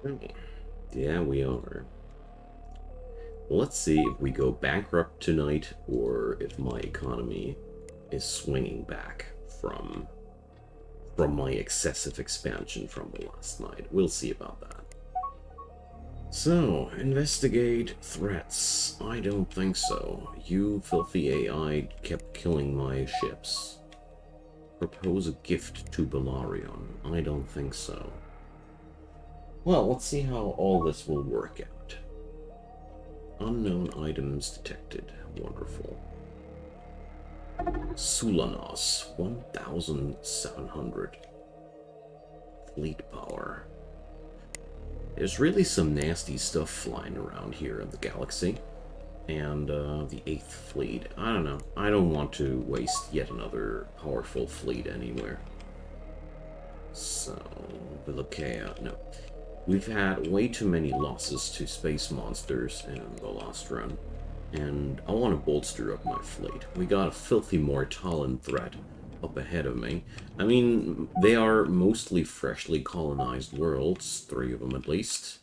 Oh, yeah, we are. Let's see if we go bankrupt tonight or if my economy is swinging back from my excessive expansion from the last night. We'll see about that. So, investigate threats. I don't think so. You filthy AI kept killing my ships. Propose a gift to Belarion. I don't think so. Well, let's see how all this will work out. Unknown items detected. Wonderful. Sulanos, 1,700. Fleet power. There's really some nasty stuff flying around here in the galaxy. And the 8th fleet. I don't know. I don't want to waste yet another powerful fleet anywhere. So, Vilakea, no. We've had way too many losses to space monsters in the last run, and I want to bolster up my fleet. We got a filthy Mortalan threat up ahead of me. I mean, they are mostly freshly colonized worlds, 3 of them at least,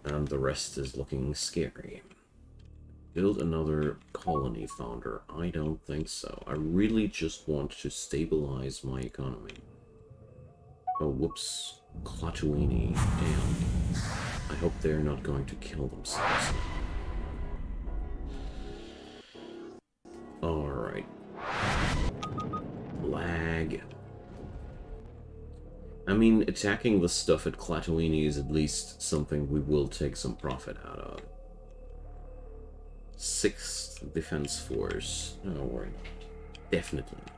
and the rest is looking scary. Build another colony founder. I don't think so. I really just want to stabilize my economy. Oh, whoops. Clatuini. Damn. I hope they're not going to kill themselves. Alright. Lag. I mean, attacking the stuff at Clatuini is at least something we will take some profit out of. 6th Defense Force. No, we're not. Definitely not.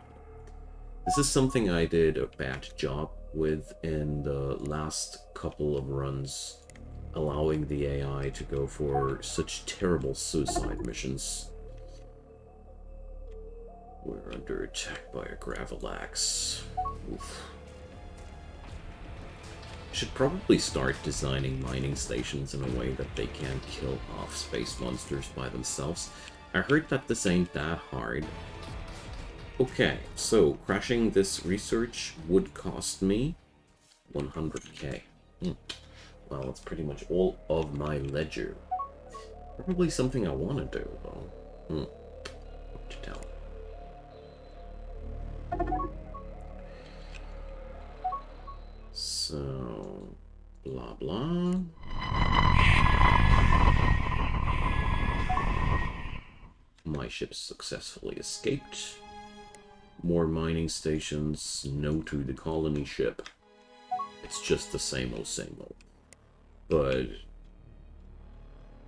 This is something I did a bad job with in the last couple of runs, allowing the AI to go for such terrible suicide missions. We're under attack by a Gravelax. Oof. Should probably start designing mining stations in a way that they can kill off space monsters by themselves. I heard that this ain't that hard. Okay, so crashing this research would cost me 100k. Well, that's pretty much all of my ledger. Probably something I want to do, though. What to tell? So, blah blah. My ship successfully escaped. More mining stations, no to the colony ship. It's just the same old, same old. But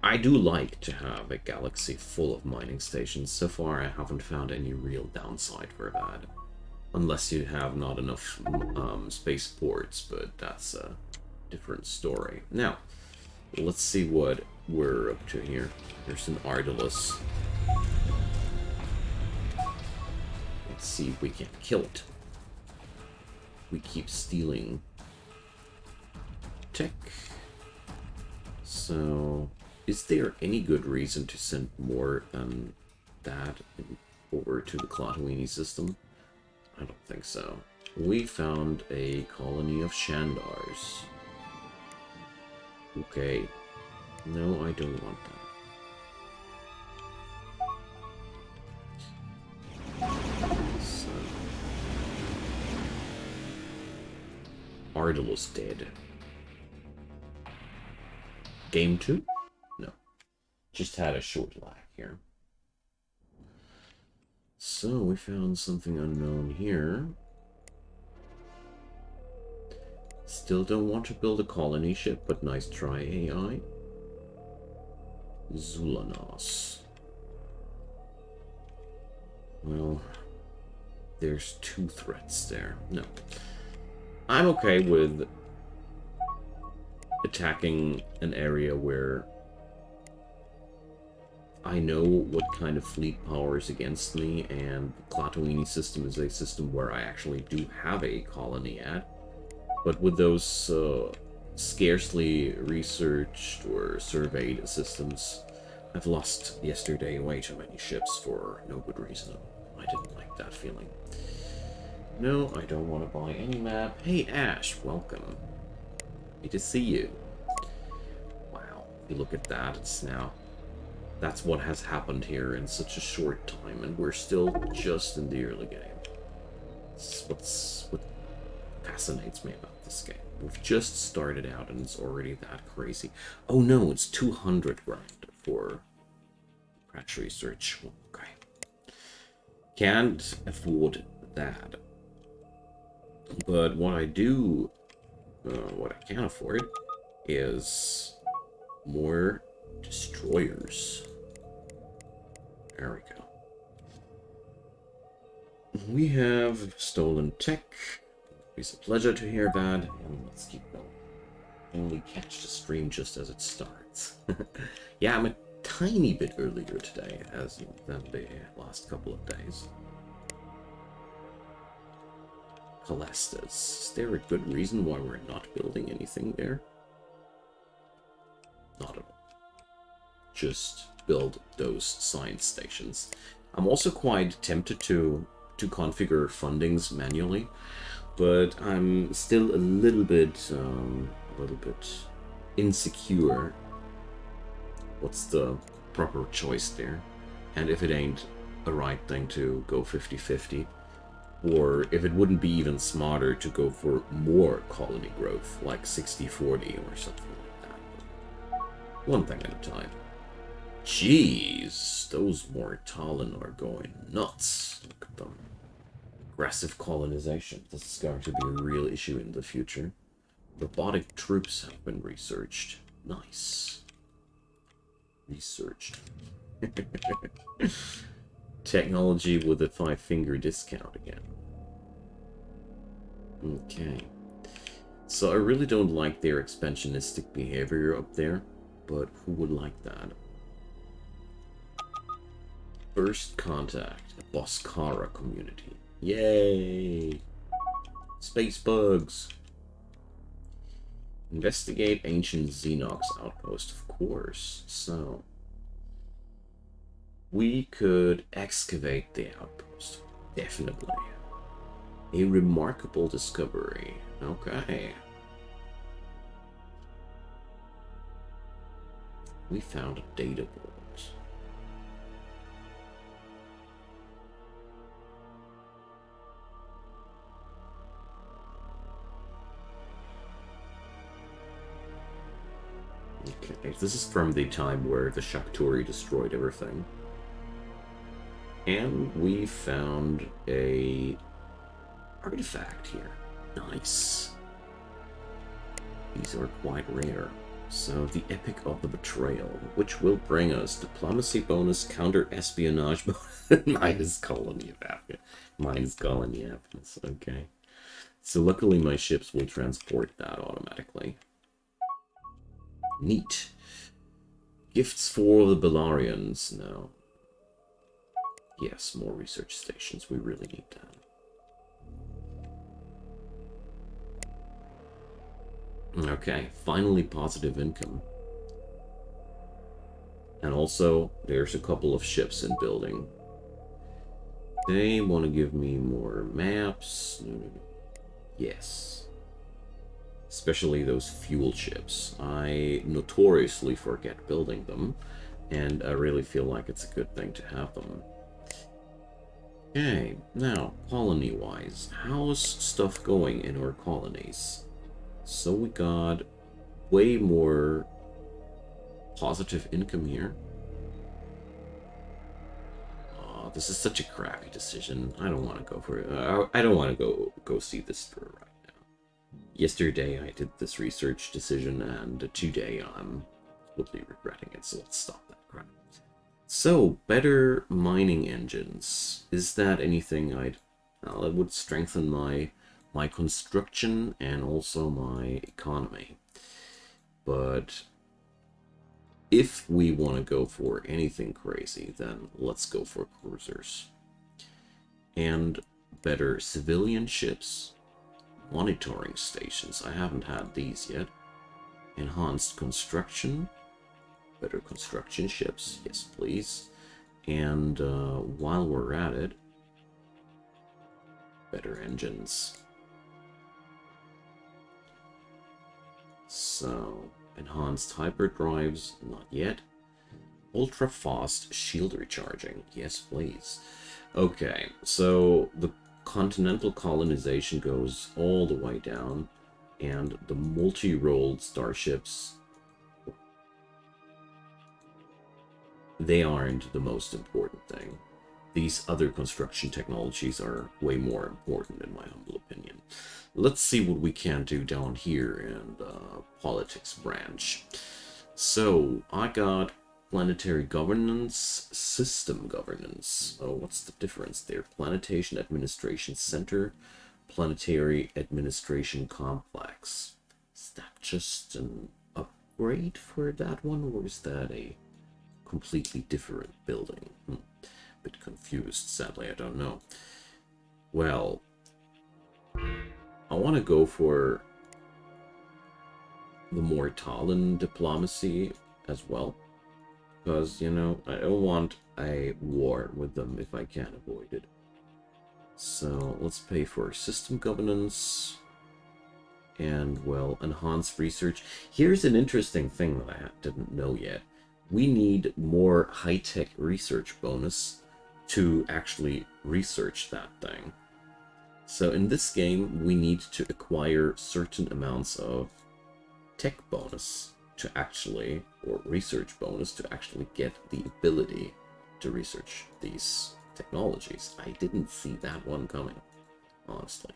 I do like to have a galaxy full of mining stations. So far, I haven't found any real downside for that. Unless you have not enough spaceports, but that's a different story. Now, let's see what we're up to here. There's an Ardalus. Let's see if we can kill it. We keep stealing tech. So, is there any good reason to send more than that over to the Clatuini system? I don't think so. We found a colony of Shandars. Okay. No, I don't want that. So. Ardalus dead. Game 2? No. Just had a short lag here. So, we found something unknown here. Still don't want to build a colony ship, but nice try, AI. Zulanos. Well, there's 2 threats there. No. I'm okay with attacking an area where I know what kind of fleet power is against me, and the Clatuini system is a system where I actually do have a colony at. But with those scarcely researched or surveyed systems, I've lost yesterday way too many ships for no good reason. I didn't like that feeling. No, I don't want to buy any map. Hey Ash, welcome. Good to see you. You look at that, it's now... That's what has happened here in such a short time, and we're still just in the early game. That's what fascinates me about this game. We've just started out, and it's already that crazy. Oh no, it's 200 grand for crash research. Okay. Can't afford that. But what I do, what I can afford, is more destroyers. There we go. We have stolen tech. It's a pleasure to hear that, and let's keep going. Only catch the stream just as it starts. Yeah, I'm a tiny bit earlier today than the last couple of days. Calestas. Is there a good reason why we're not building anything there? Not at all. Just build those science stations. I'm also quite tempted to configure fundings manually, but I'm still a little bit insecure. What's the proper choice there? And if it ain't a right thing to go 50-50, or if it wouldn't be even smarter to go for more colony growth, like 60-40 or something like that. But one thing at a time. Jeez, those Mortallon are going nuts. Look at them. Aggressive colonization. This is going to be a real issue in the future. Robotic troops have been researched. Nice. Researched. Technology with a 5-finger discount again. Okay. So I really don't like their expansionistic behavior up there, but who would like that? First contact, a Boscara community. Yay! Space bugs! Investigate ancient Zenox outpost, of course. So, we could excavate the outpost. Definitely. A remarkable discovery. Okay. We found a data vault. Okay, this is from the time where the Shakturi destroyed everything. And we found a artifact here. Nice. These are quite rare. So, the Epic of the Betrayal, which will bring us diplomacy bonus, counter-espionage bonus, minus colony of happiness. Minus colony happiness, okay. So luckily my ships will transport that automatically. Neat. Gifts for the Belarians. No. Yes, more research stations. We really need that. Okay, finally positive income. And also, there's a couple of ships in building. They want to give me more maps. Yes. Especially those fuel ships. I notoriously forget building them, and I really feel like it's a good thing to have them. Okay, now, colony-wise, how's stuff going in our colonies? So we got way more positive income here. Oh, this is such a crappy decision. I don't want to go for it. I don't want to go see this through right now. Yesterday I did this research decision, and today I'm totally regretting it, so let's stop that crap. So, better mining engines. Is that anything well, it would strengthen my construction and also my economy. But if we want to go for anything crazy, then let's go for cruisers. And better civilian ships. Monitoring stations. I haven't had these yet. Enhanced construction. Better construction ships. Yes, please. And while we're at it, better engines. So, Enhanced hyperdrives, not yet. Ultra fast shield recharging, yes please. Okay, so the continental colonization goes all the way down, and the multi-rolled starships, they aren't the most important thing. These other construction technologies are way more important in my humble opinion. Let's see what we can do down here in the politics branch. So, I got planetary governance, system governance. Oh, what's the difference there? Planetation Administration Center, Planetary Administration Complex. Is that just an upgrade for that one, or is that a completely different building? Bit confused, sadly, I don't know. Well, I want to go for the Mortalan diplomacy as well, because, you know, I don't want a war with them if I can avoid it. So let's pay for system governance and, well, enhanced research. Here's an interesting thing that I didn't know yet. We need more high-tech research bonus to actually research that thing. So in this game, we need to acquire certain amounts of tech bonus to actually, or research bonus to actually get the ability to research these technologies. I didn't see that one coming, honestly.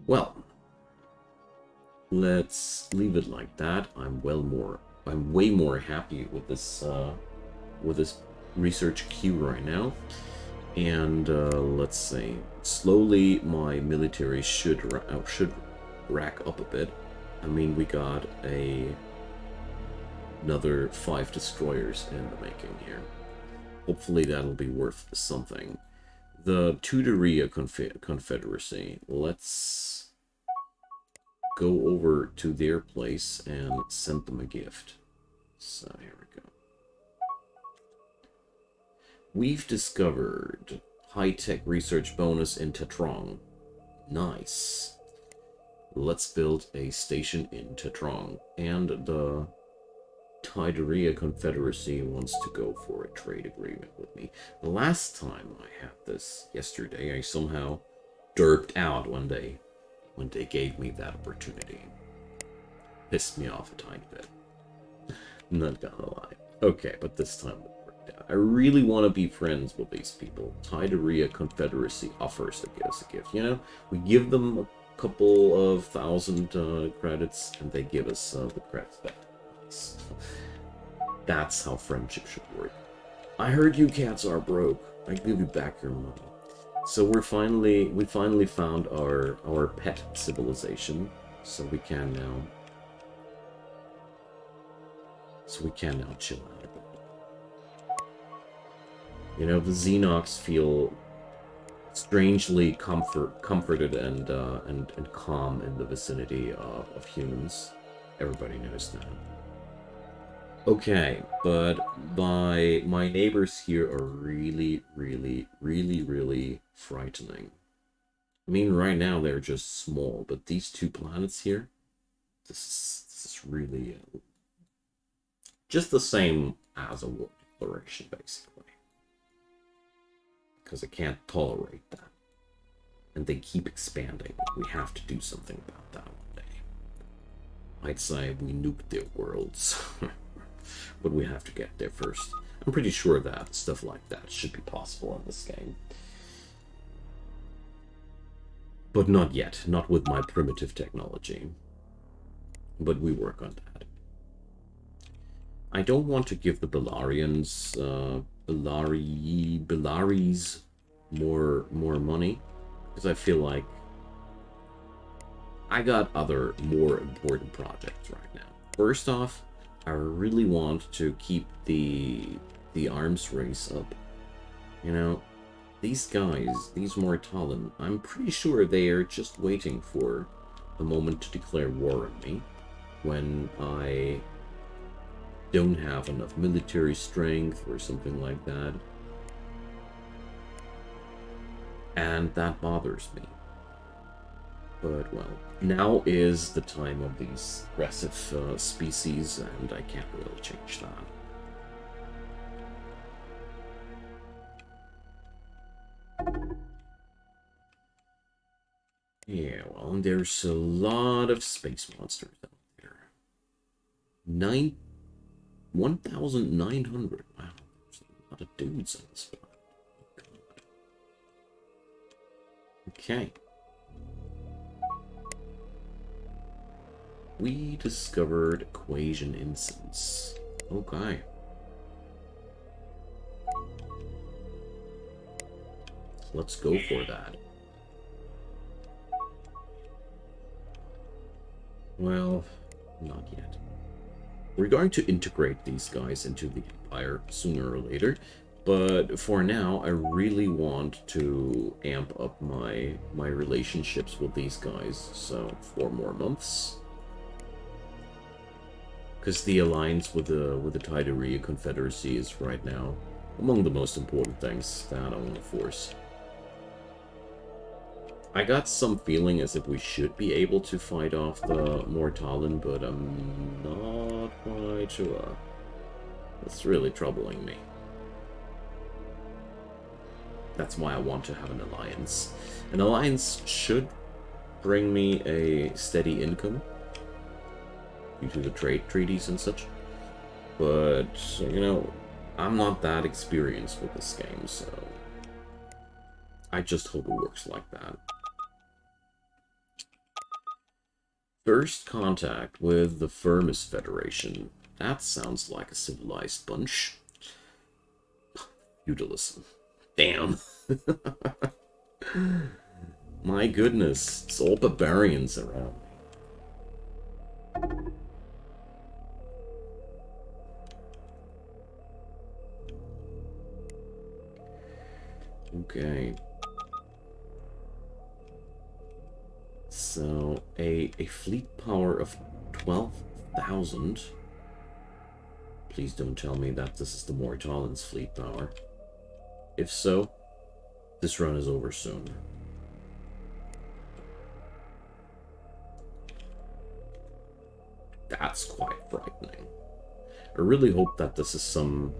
Well, let's leave it like that. I'm way more happy with this research queue right now. And let's see. Slowly, my military should rack up a bit. I mean, we got another 5 destroyers in the making here. Hopefully, that'll be worth something. The Tutoria Confederacy. Let's go over to their place and send them a gift. So here we go. We've discovered high-tech research bonus in Tetrong. Nice. Let's build a station in Tetrong. And the Tyderia Confederacy wants to go for a trade agreement with me. The last time I had this, yesterday, I somehow derped out when they gave me that opportunity. Pissed me off a tiny bit. Not gonna lie. Okay, but this time it worked out. I really want to be friends with these people. Tyderia Confederacy offers to give us a gift. You know, we give them a couple of thousand credits, and they give us the credits back. That's how friendship should work. I heard you cats are broke. I give you back your money. So we finally found our pet civilization, so we can now chill out a bit. You know, the Zenox feel strangely comforted and calm in the vicinity of humans. Everybody knows that. Okay, but my neighbors here are really frightening. I mean, right now they're just small, but these 2 planets here, this is really just the same as a war declaration, basically. Because I can't tolerate that. And they keep expanding. We have to do something about that one day. I'd say we nuke their worlds. But we have to get there first. I'm pretty sure that stuff like that should be possible in this game. But not yet. Not with my primitive technology. But we work on that. I don't want to give the Bellarians, Bellaris more money. Because I feel like I got other more important projects right now. First off, I really want to keep the arms race up. You know, these guys, these Mortalan, I'm pretty sure they are just waiting for a moment to declare war on me when I don't have enough military strength or something like that. And that bothers me. But, well, now is the time of these aggressive species, and I can't really change that. Yeah, well, and there's a lot of space monsters out there. 1,900. Wow, there's a lot of dudes on this planet. Okay. We discovered equation incense. Okay. Let's go for that. Well, not yet. We're going to integrate these guys into the Empire sooner or later, but for now, I really want to amp up my relationships with these guys, so 4 more months. Because the alliance with the Tideria Confederacy is right now among the most important things that I want to force. I got some feeling as if we should be able to fight off the Mortallon, but I'm not quite sure. It's really troubling me. That's why I want to have an alliance. An alliance should bring me a steady income due to the trade treaties and such. But, you know, I'm not that experienced with this game, so I just hope it works like that. First contact with the Firmus Federation. That sounds like a civilized bunch. Feudalism. Damn. My goodness, it's all barbarians around me. Okay. So, a fleet power of 12,000. Please don't tell me that this is the Mortallon's fleet power. If so, this run is over soon. That's quite frightening. I really hope that this is some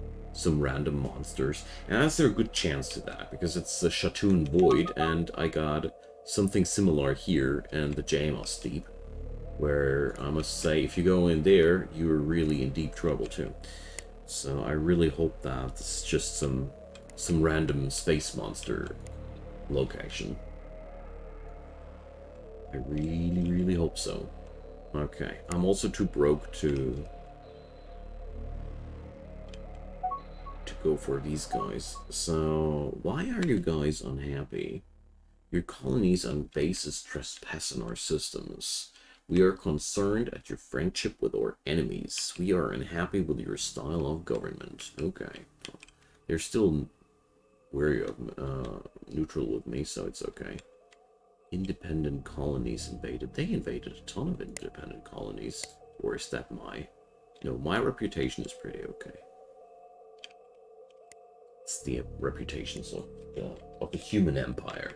random monsters, and that's a good chance to that, because it's the Shatoon Void, and I got something similar here and the Jamos Deep, where I must say, if you go in there, you're really in deep trouble too. So I really hope that this is just some random space monster location. I really, really hope so. Okay, I'm also too broke to go for these guys. So, why are you guys unhappy? Your colonies and bases trespass on our systems. We are concerned at your friendship with our enemies. We are unhappy with your style of government. Okay. They're still wary of neutral with me, so it's okay. Independent colonies invaded. They invaded a ton of independent colonies. Or is that my... No, my reputation is pretty okay. It's the reputations of the Human Empire.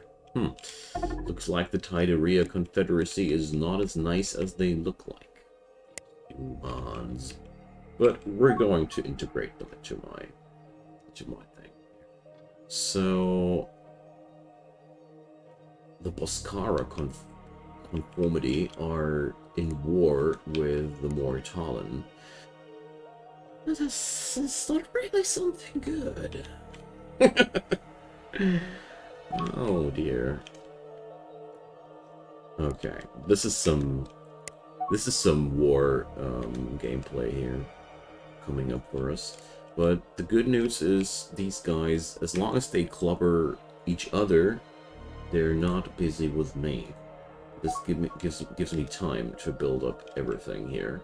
Looks like the Tideria Confederacy is not as nice as they look like. Humans. But we're going to integrate them into my thing. So the Boscara conformity are in war with the Mortallon. That's not really something good. Oh dear. Okay, this is some war gameplay here coming up for us. But the good news is these guys, as long as they clubber each other, they're not busy with me. This gives me time to build up everything here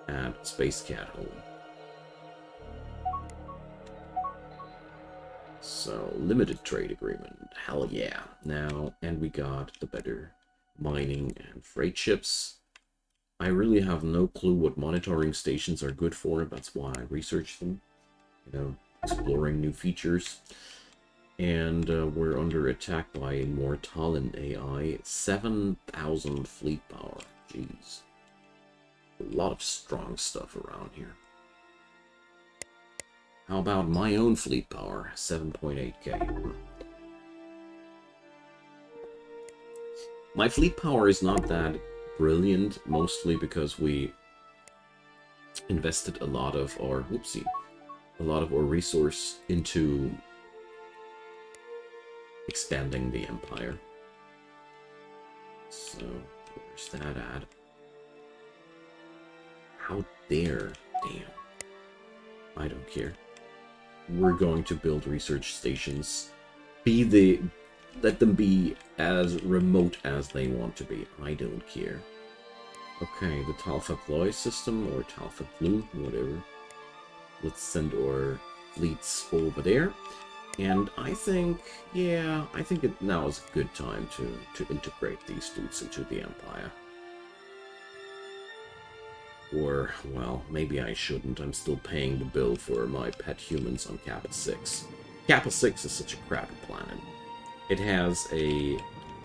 at Space Cat Home. So, limited trade agreement. Hell yeah. Now, and we got the better mining and freight ships. I really have no clue what monitoring stations are good for. That's why I researched them. You know, exploring new features. And we're under attack by a Mortalan AI. 7,000 fleet power. Jeez. A lot of strong stuff around here. How about my own fleet power? 7.8k. My fleet power is not that brilliant, mostly because we invested a lot of our, resource into expanding the empire. So, where's that at? How dare? Damn. I don't care. We're going to build research stations. Let them be as remote as they want to be. I don't care. Okay, the Talfa Ploy system, or Talfa Flu, whatever. Let's send our fleets over there. And I think, yeah, I think now is a good time to integrate these dudes into the Empire. Or, well, maybe I shouldn't. I'm still paying the bill for my pet humans on Kappa 6. Kappa 6 is such a crappy planet. It has a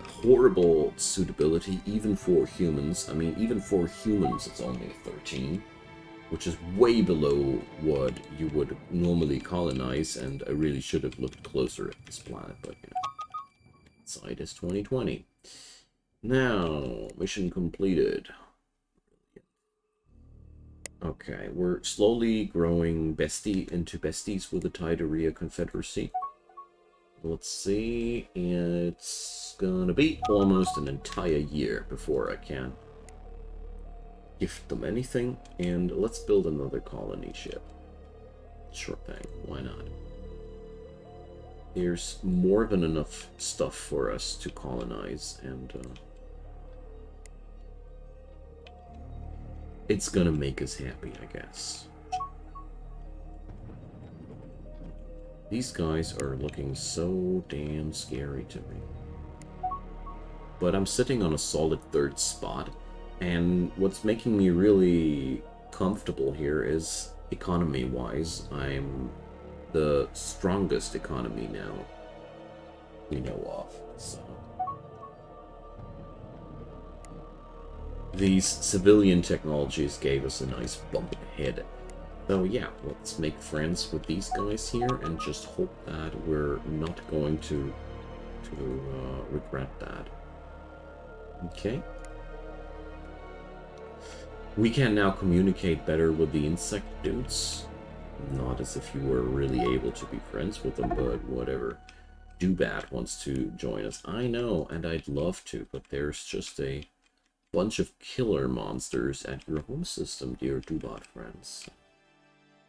horrible suitability, even for humans. I mean, even for humans, it's only 13. Which is way below what you would normally colonize, and I really should have looked closer at this planet, but, you know. Site is 2020. Now, mission completed. Okay, we're slowly growing into besties with the Tideria Confederacy. Let's see, it's gonna be almost an entire year before I can gift them anything, and let's build another colony ship. Sure thing, why not? There's more than enough stuff for us to colonize, and it's gonna make us happy, I guess. These guys are looking so damn scary to me. But I'm sitting on a solid third spot, and what's making me really comfortable here is, economy-wise, I'm the strongest economy now we know of, so. These civilian technologies gave us a nice bump ahead. So yeah, let's make friends with these guys here and just hope that we're not going to regret that. Okay. We can now communicate better with the insect dudes. Not as if you were really able to be friends with them, but whatever. Doobat wants to join us. I know, and I'd love to, but there's just a bunch of killer monsters at your home system, dear Doobat friends.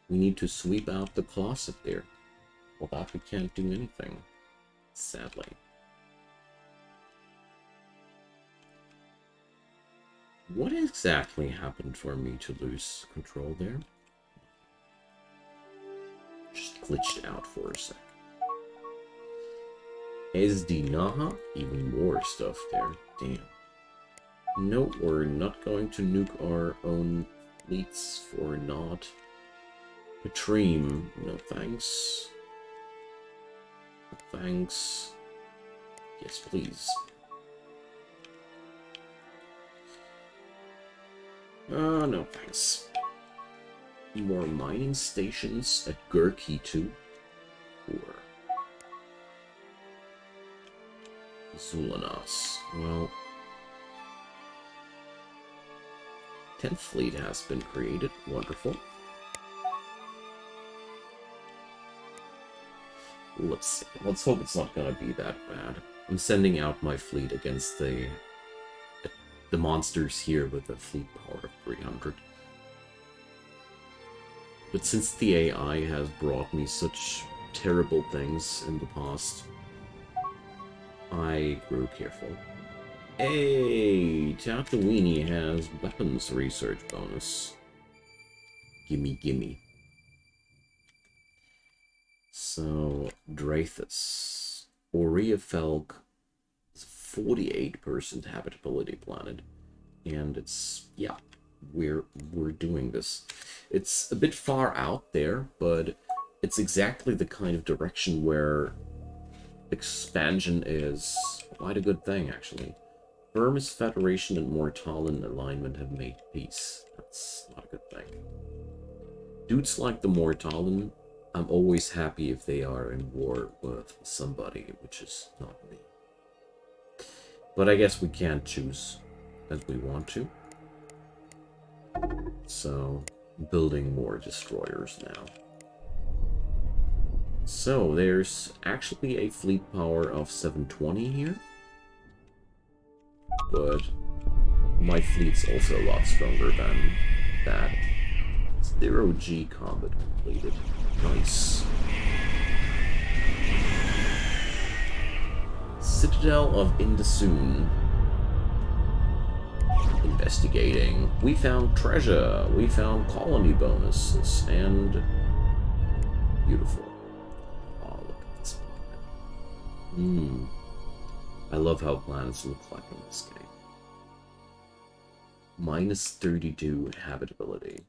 We need to sweep out the closet there. Without we can't do anything, sadly. What exactly happened for me to lose control there? Just glitched out for a sec. SD Naha? Even more stuff there. Damn. No, we're not going to nuke our own fleets for not. Patreem, no thanks. No thanks. Yes, please. No thanks. More mining stations at Gurkey too? Or Zulanos. Well, 10th fleet has been created. Wonderful. Let's see. Let's hope it's not gonna be that bad. I'm sending out my fleet against the monsters here with a fleet power of 300. But since the AI has brought me such terrible things in the past, I grew careful. Hey, Tatooine has weapons research bonus. Gimme, gimme. So, Drathus. Oriafelk is a 48% habitability planet. And it's, yeah, we're doing this. It's a bit far out there, but it's exactly the kind of direction where expansion is quite a good thing, actually. Burm's Federation and Mortalan alignment have made peace. That's not a good thing. Dudes like the Mortalan, I'm always happy if they are in war with somebody, which is not me. But I guess we can't choose as we want to. So, building more destroyers now. So, there's actually a fleet power of 720 here. But my fleet's also a lot stronger than that. 0G combat completed. Nice. Citadel of Indasun. Investigating. We found treasure. We found colony bonuses. And... beautiful. Oh, look at this planet. I love how planets look like in this game. Minus 32 habitability.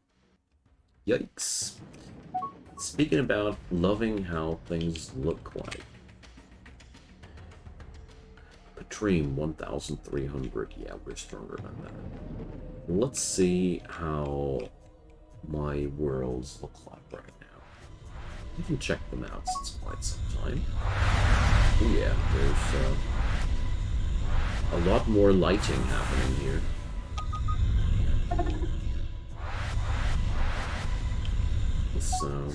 Yikes. Speaking about loving how things look like. Patrine 1,300. Yeah, we're stronger than that. Let's see how my worlds look like right now. I haven't checked them out since quite some time. Oh yeah, there's a lot more lighting happening here. So,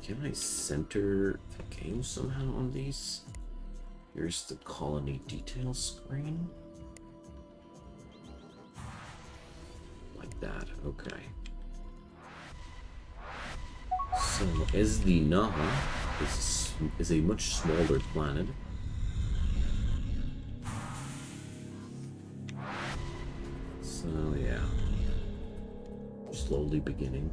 can I center the game somehow on these? Here's the colony detail screen. Like that, okay. So, SD Naha is a much smaller planet. So, yeah. Slowly beginning.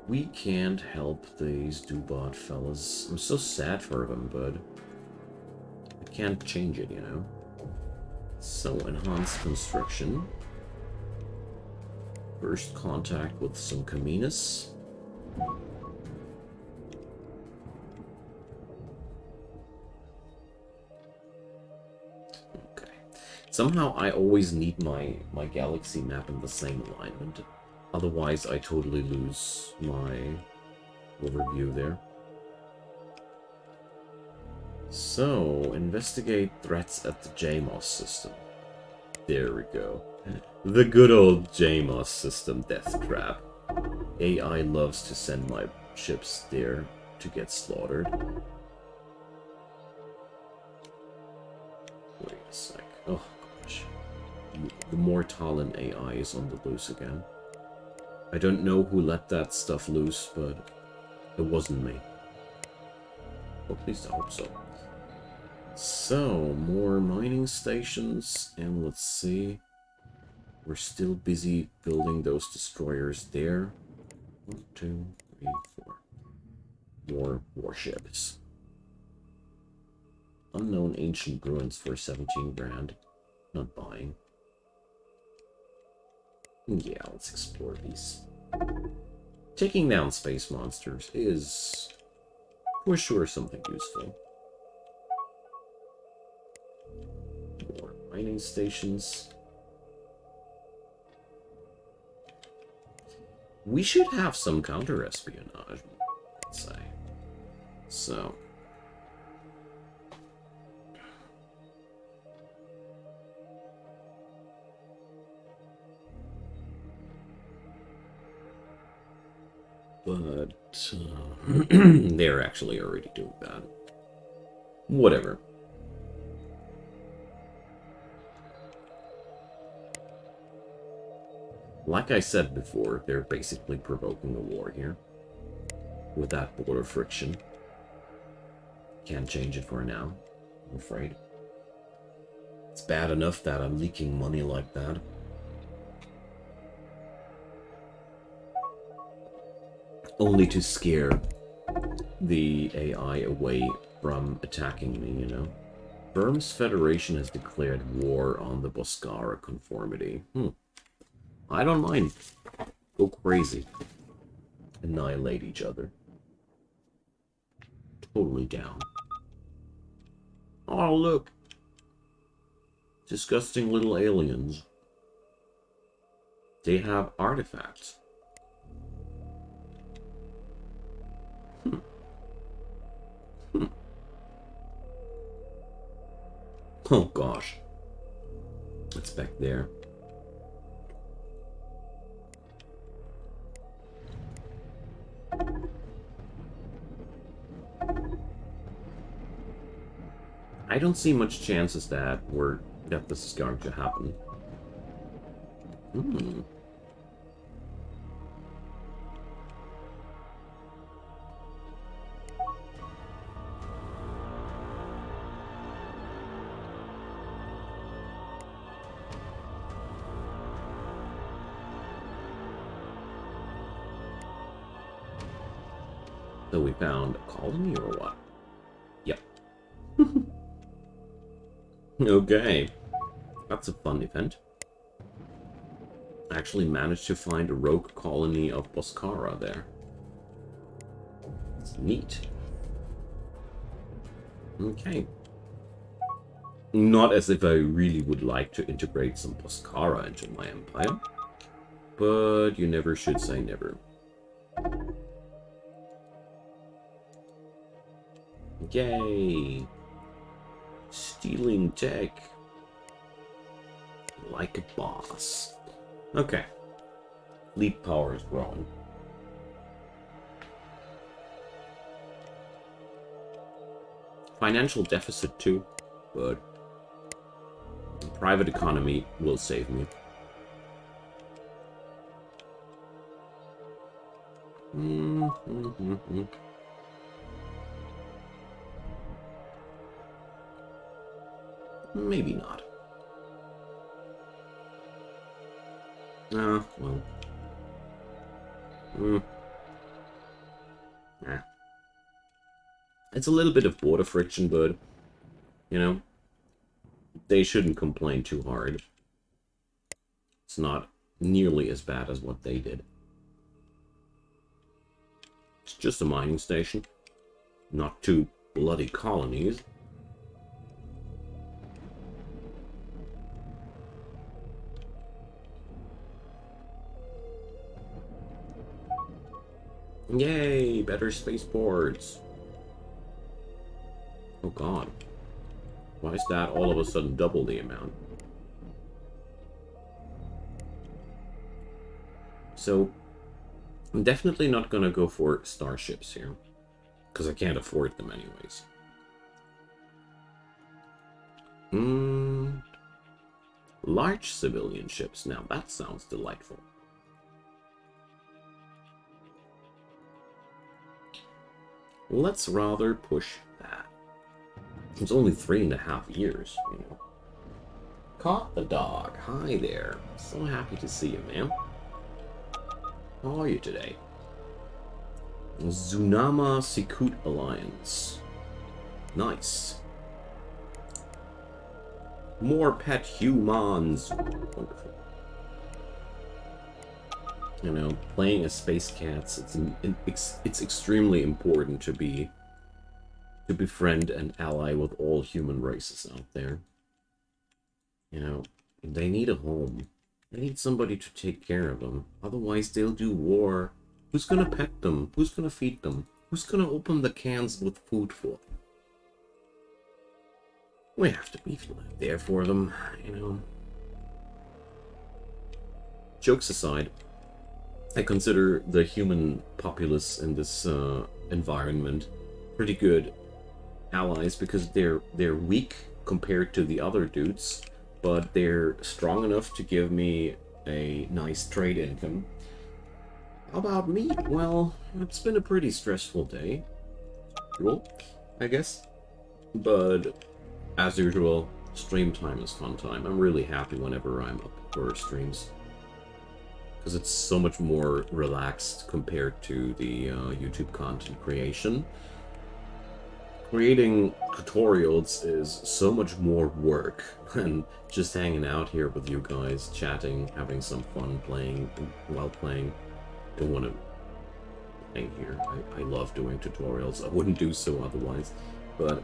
We can't help these Dubot fellas. I'm so sad for them, but I can't change it, you know? So, enhanced construction. First contact with some Kaminas. Okay. Somehow I always need my galaxy map in the same alignment. Otherwise, I totally lose my overview there. So, investigate threats at the JMOS system. There we go. The good old JMOS system, Death Trap. AI loves to send my ships there to get slaughtered. Wait a sec. Oh, gosh. The Mortalan AI is on the loose again. I don't know who let that stuff loose, but it wasn't me. At least I hope so. So, more mining stations, and let's see. We're still busy building those destroyers there. 1, 2, 3, 4. More warships. Unknown ancient ruins for 17 grand. Not buying. Yeah, let's explore these. Taking down space monsters is for sure something useful. More mining stations. We should have some counter-espionage, I'd say. So. But they're actually already doing that. Whatever. Like I said before, they're basically provoking a war here. With that border friction. Can't change it for now, I'm afraid. It's bad enough that I'm leaking money like that. Only to scare the AI away from attacking me, you know? Burm's Federation has declared war on the Boscara conformity. I don't mind. Go crazy. Annihilate each other. totally down. Oh, look. Disgusting little aliens. They have artifacts. Oh gosh. It's back there. I don't see much chances that this is going to happen. Hmm. So we found a colony or what? Yep. Okay. That's a fun event. I actually managed to find a rogue colony of Boscara there. It's neat. Okay. Not as if I really would like to integrate some Boscara into my empire. But you never should say never. Yay! Stealing tech. Like a boss. Okay. Fleet power is growing. Financial deficit too, but the private economy will save me. Maybe not. Well. It's a little bit of border friction, but, you know, they shouldn't complain too hard. It's not nearly as bad as what they did. It's just a mining station, not two bloody colonies. Yay, better spaceports. Oh god. Why is that all of a sudden double the amount? So, I'm definitely not gonna go for starships here. Because I can't afford them anyways. Large civilian ships. Now that sounds delightful. Let's rather push that. It's only 3.5 years, you know. Caught the dog. Hi there. So happy to see you, man. How are you today? Zunama Sikut Alliance. Nice. More pet humans. Wonderful. You know, playing as space cats, it's extremely important to befriend and ally with all human races out there. You know, they need a home. They need somebody to take care of them. Otherwise, they'll do war. Who's gonna pet them? Who's gonna feed them? Who's gonna open the cans with food for them? We have to be there for them, you know. Jokes aside, I consider the human populace in this environment pretty good allies because they're weak compared to the other dudes, but they're strong enough to give me a nice trade income. How about me? Well, it's been a pretty stressful day. Cool, I guess. But as usual, stream time is fun time. I'm really happy whenever I'm up for streams. Because it's so much more relaxed compared to the YouTube content creation. Creating tutorials is so much more work than just hanging out here with you guys, chatting, having some fun playing while playing. Don't want to thing here. I love doing tutorials. I wouldn't do so otherwise. But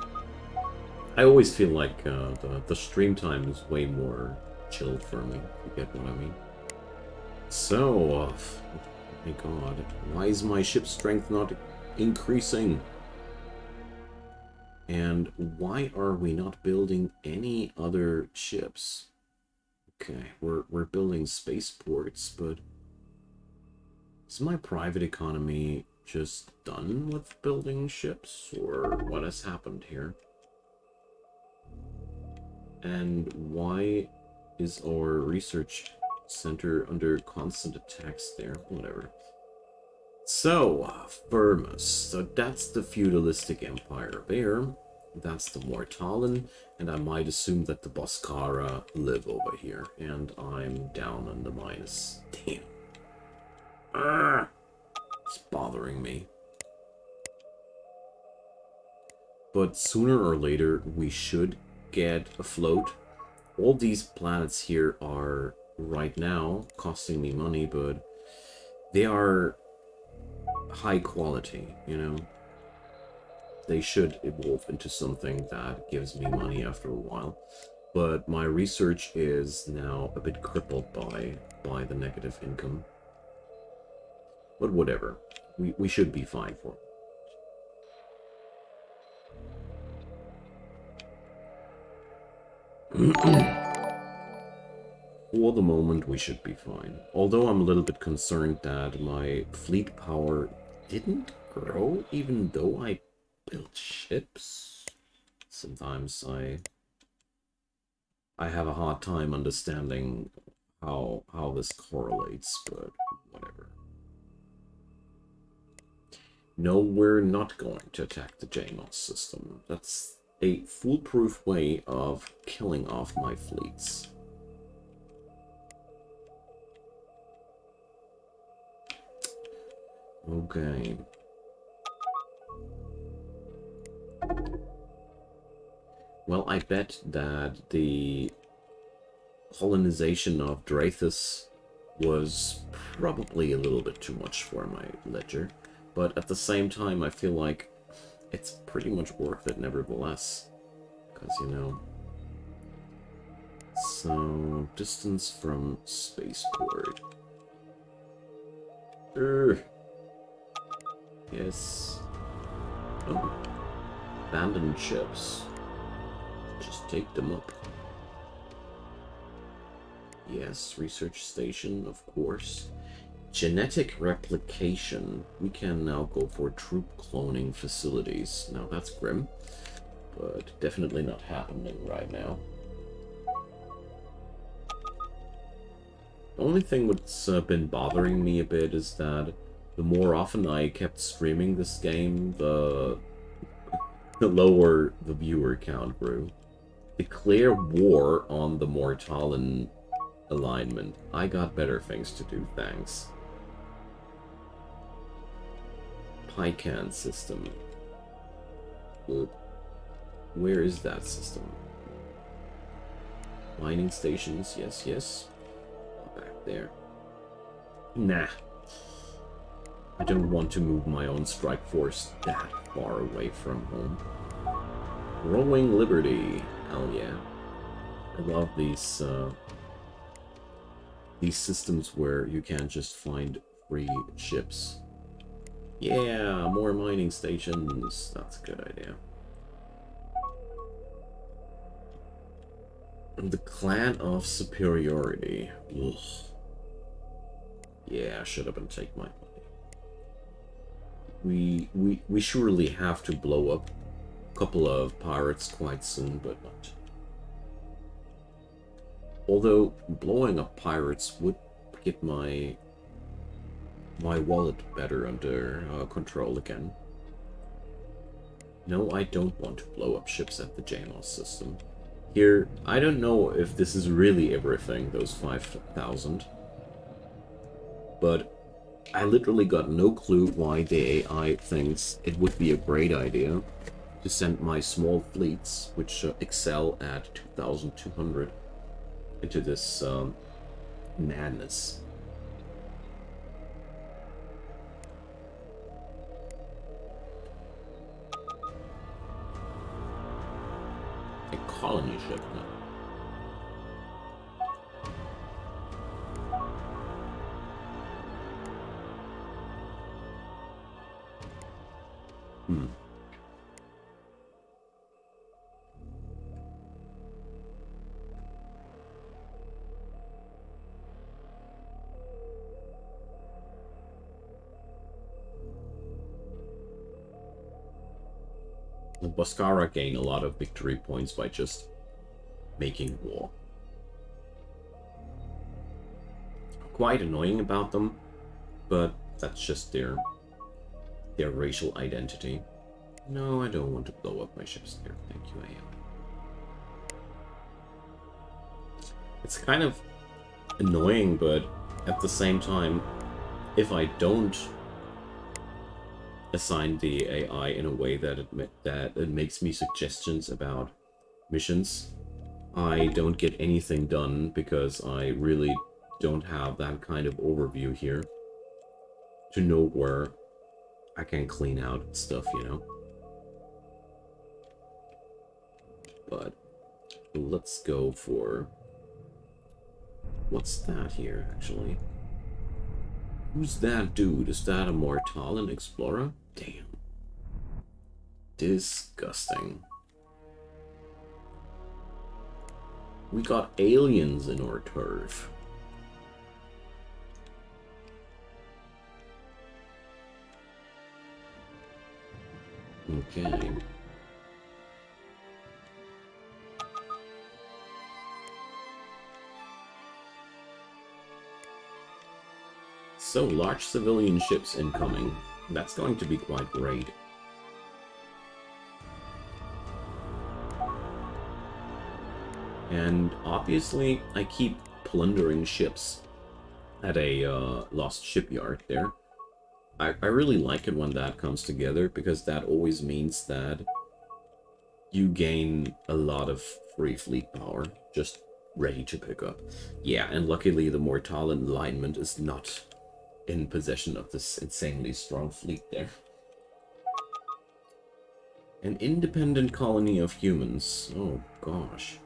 I always feel like the stream time is way more chill for me, if you get what I mean. So, oh my god, why is my ship strength not increasing? And why are we not building any other ships? Okay, we're building spaceports, but is my private economy just done with building ships, or what has happened here? And why is our research center under constant attacks there? Whatever. So, Firmus. So that's the feudalistic empire there. That's the Mortalen, and I might assume that the Boscara live over here. And I'm down on the minus. Damn. It's bothering me. But sooner or later, we should get afloat. All these planets here are, right now, costing me money, but they are high quality, you know? They should evolve into something that gives me money after a while. But my research is now a bit crippled by the negative income. But whatever. We should be fine for it. For the moment, we should be fine. Although I'm a little bit concerned that my fleet power didn't grow, even though I built ships. Sometimes I have a hard time understanding how this correlates, but whatever. No, we're not going to attack the Zenox system. That's a foolproof way of killing off my fleets. Okay. Well, I bet that the colonization of Drathus was probably a little bit too much for my ledger. But at the same time, I feel like it's pretty much worth it nevertheless. Because, you know... So, distance from spaceport. Yes. Oh. Abandoned ships. Just take them up. Yes, research station, of course. Genetic replication. We can now go for troop cloning facilities. Now that's grim, but definitely not happening right now. The only thing that's been bothering me a bit is that the more often I kept streaming this game, the lower the viewer count grew. Declare war on the Mortalen alignment. I got better things to do, thanks. Pycan system. Where is that system? Mining stations, yes, yes. Back there. Nah. I don't want to move my own strike force that far away from home. Growing Liberty. Hell yeah. I love these systems where you can just find free ships. Yeah, more mining stations. That's a good idea. The Clan of Superiority. Ugh. Yeah, I should have been taking my money. We surely have to blow up a couple of pirates quite soon, but not. Although blowing up pirates would get my wallet better under control again. No, I don't want to blow up ships at the Janos system. Here, I don't know if this is really everything, those 5,000. But I literally got no clue why the AI thinks it would be a great idea to send my small fleets, which excel at 2,200, into this madness. colony ship. No. Hmm. The Boscara gain a lot of victory points by just making war. Quite annoying about them, but that's just their racial identity. No, I don't want to blow up my ships there. Thank you, AI. It's kind of annoying, but at the same time, if I don't assign the AI in a way that it makes me suggestions about missions, I don't get anything done because I really don't have that kind of overview here to know where I can clean out stuff, you know? But let's go for... What's that here, actually? Who's that dude? Is that a Mortalan explorer? Damn. Disgusting. We got aliens in our turf. Okay. So, large civilian ships incoming. That's going to be quite great. And obviously, I keep plundering ships at a lost shipyard there. I really like it when that comes together, because that always means that you gain a lot of free fleet power, just ready to pick up. Yeah, and luckily the Mortalan alignment is not in possession of this insanely strong fleet there. An independent colony of humans. Oh, gosh.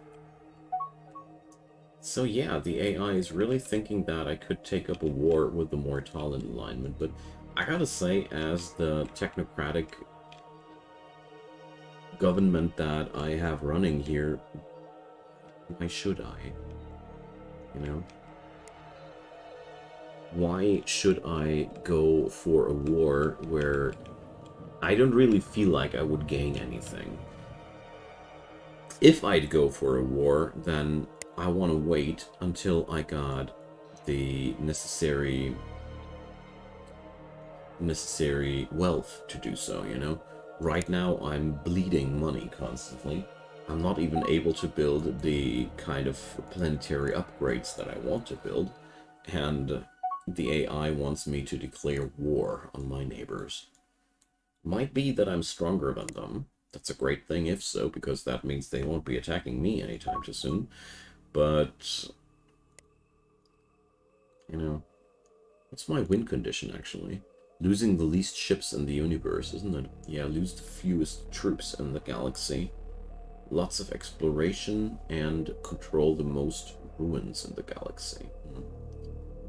So yeah, the AI is really thinking that I could take up a war with the Mortalan alignment, but I gotta say, as the technocratic government that I have running here, why should I? You know? Why should I go for a war where I don't really feel like I would gain anything? If I'd go for a war, then I want to wait until I got the necessary wealth to do so, you know? Right now, I'm bleeding money constantly. I'm not even able to build the kind of planetary upgrades that I want to build, and the AI wants me to declare war on my neighbors. Might be that I'm stronger than them. That's a great thing if so, because that means they won't be attacking me anytime too soon. But, you know, what's my win condition, actually? Losing the least ships in the universe, isn't it? Yeah, lose the fewest troops in the galaxy. Lots of exploration and control the most ruins in the galaxy.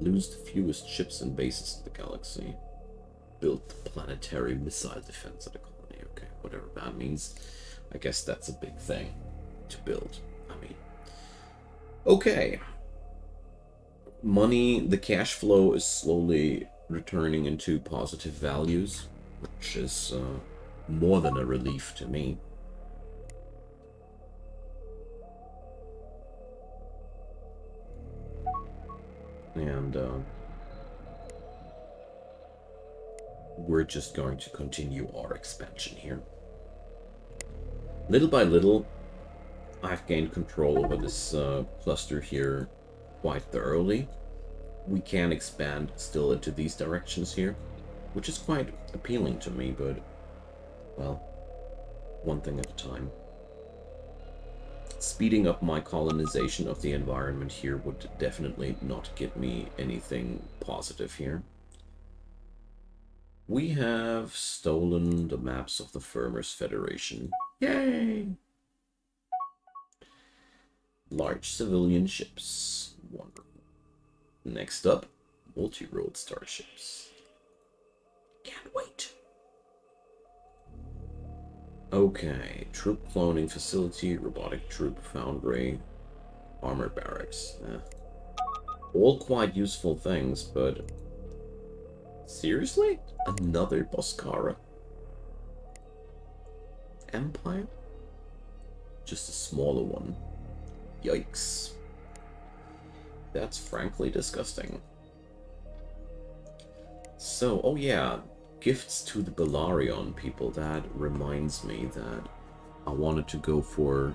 Lose the fewest ships and bases in the galaxy. Build the planetary missile defense of the colony. Okay, whatever that means. I guess that's a big thing to build. I mean, okay. Money, the cash flow is slowly returning into positive values, which is more than a relief to me. And we're just going to continue our expansion here. Little by little, I've gained control over this cluster here quite thoroughly. We can expand still into these directions here, which is quite appealing to me, but, well, one thing at a time. Speeding up my colonization of the environment here would definitely not get me anything positive here. We have stolen the maps of the Farmers Federation. Yay! Large civilian ships. Wonderful. Next up, multi-road starships. Can't wait. Okay, troop cloning facility, robotic troop foundry, armor barracks. All quite useful things, but seriously? Another Boscara Empire? Just a smaller one. Yikes. That's frankly disgusting. So, oh yeah, gifts to the Belarion people. That reminds me that I wanted to go for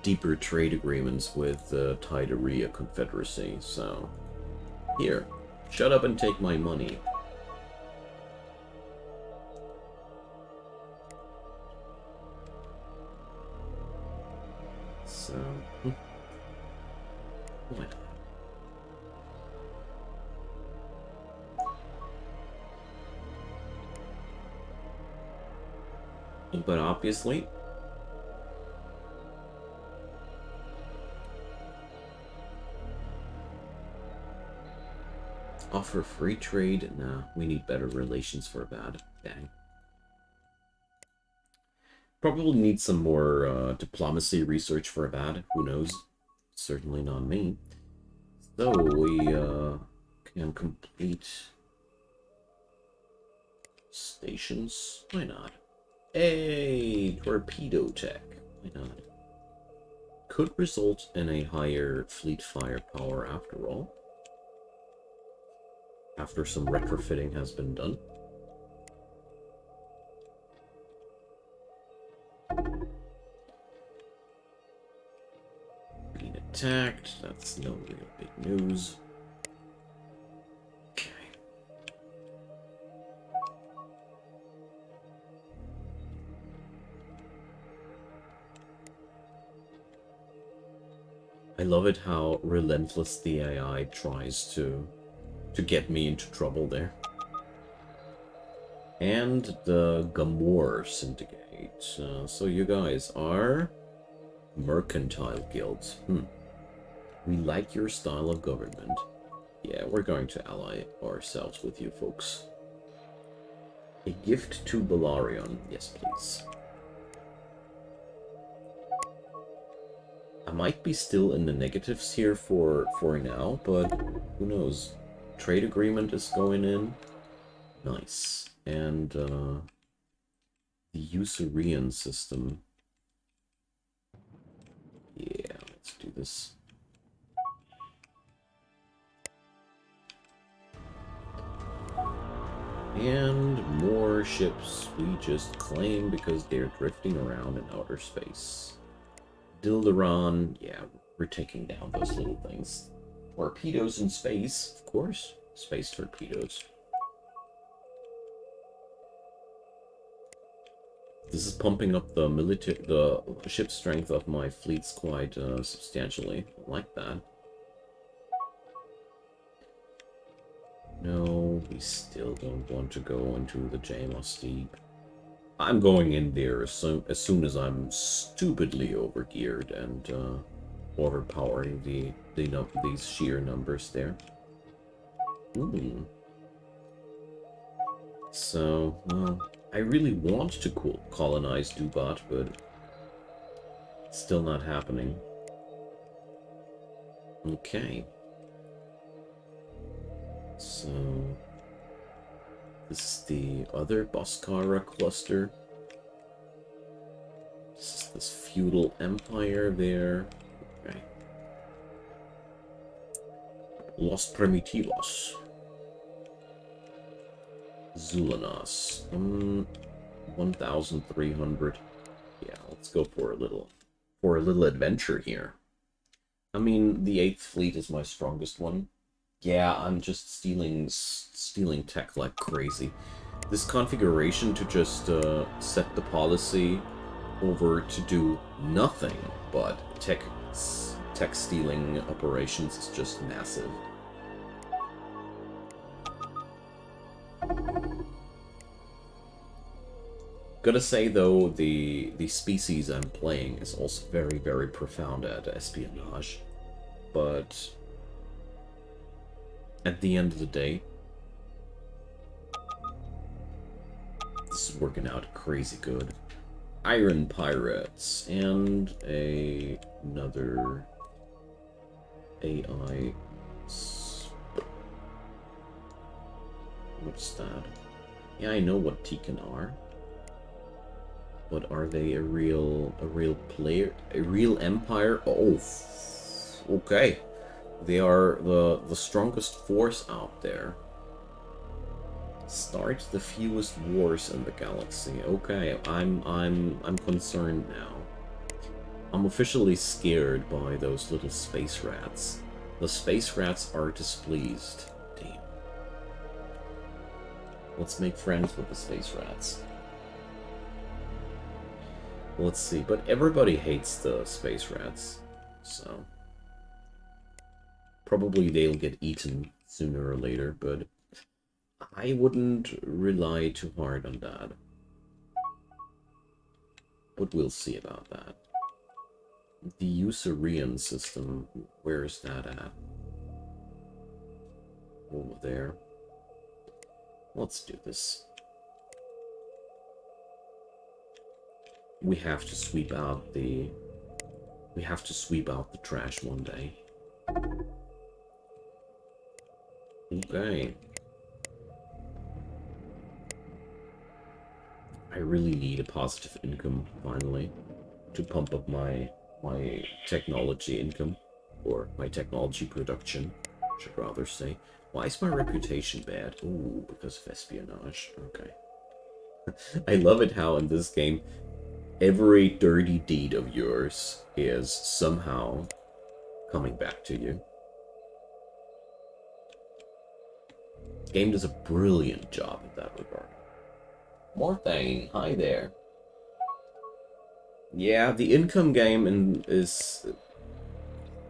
deeper trade agreements with the Tyderia Confederacy, so here, shut up and take my money. So, what? But obviously, offer free trade? Nah, we need better relations for that. Dang. Probably need some more diplomacy research for that. Who knows? Certainly not me. So we can complete stations. Why not? Hey, torpedo tech. Why not? Could result in a higher fleet firepower after all. After some retrofitting has been done. Being attacked, that's no real big news. Okay. I love it how relentless the AI tries to get me into trouble there. And the Gamor Syndicate. So you guys are mercantile guilds. We like your style of government. Yeah, we're going to ally ourselves with you folks. A gift to Belarion. Yes, please. I might be still in the negatives here for now, but who knows? Trade agreement is going in. Nice. And the Usurian system. Yeah, let's do this. And more ships we just claim because they're drifting around in outer space. Dilderon, yeah, we're taking down those little things. Torpedoes in space, of course. Space torpedoes. This is pumping up the ship strength of my fleets quite substantially. I like that. No, we still don't want to go into the Jamos Deep. I'm going in there as soon as I'm stupidly overgeared and overpowering these sheer numbers there. So, well, I really want to colonize Dubat, but it's still not happening. Okay. So, this is the other Boscara cluster. This is this feudal empire there. Okay. Los Primitivos. Zulanos. 1,300. Yeah, let's go for a little adventure here. I mean, the 8th fleet is my strongest one. Yeah, I'm just stealing tech like crazy. This configuration to just set the policy over to do nothing but tech stealing operations is just massive. Gotta say though, the species I'm playing is also very, very profound at espionage. But at the end of the day, this is working out crazy good. Iron Pirates and another AI. What's that? Yeah, I know what Tekken are. But are they a real player, a real empire? Oh, okay. They are the strongest force out there. Start the fewest wars in the galaxy. Okay, I'm concerned now. I'm officially scared by those little space rats. The space rats are displeased. Damn. Let's make friends with the space rats. Let's see, but everybody hates the space rats, so probably they'll get eaten sooner or later, but I wouldn't rely too hard on that. But we'll see about that. The Usurian system, where is that at? Over there. Let's do this. We have to sweep out the... We have to sweep out the trash one day. Okay. I really need a positive income, finally, to pump up my technology income, or my technology production, I should rather say. Why is my reputation bad? Ooh, because of espionage. Okay. I love it how in this game, every dirty deed of yours is somehow coming back to you. The game does a brilliant job in that regard. Morthane, hi there. Yeah, the income game is...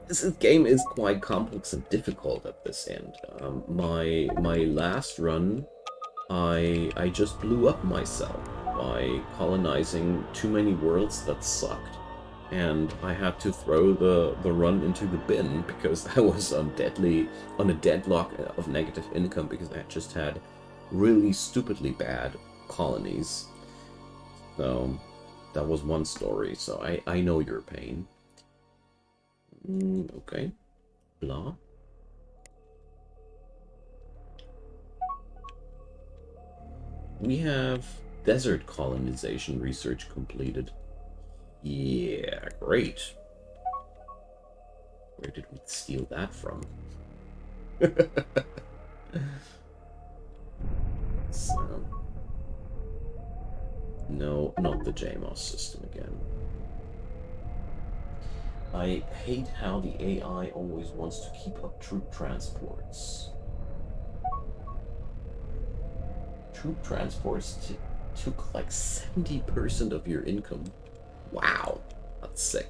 This game is quite complex and difficult at this end. My last run, I just blew up myself by colonizing too many worlds that sucked. And I had to throw the run into the bin because I was on a deadlock of negative income because I just had really stupidly bad colonies. So that was one story, so I know your pain. Okay. Blah. We have desert colonization research completed. Yeah, great. Where did we steal that from? So... No, not the JMOS system again. I hate how the AI always wants to keep up troop transports. Troop transports took like 70% of your income. Wow, that's sick.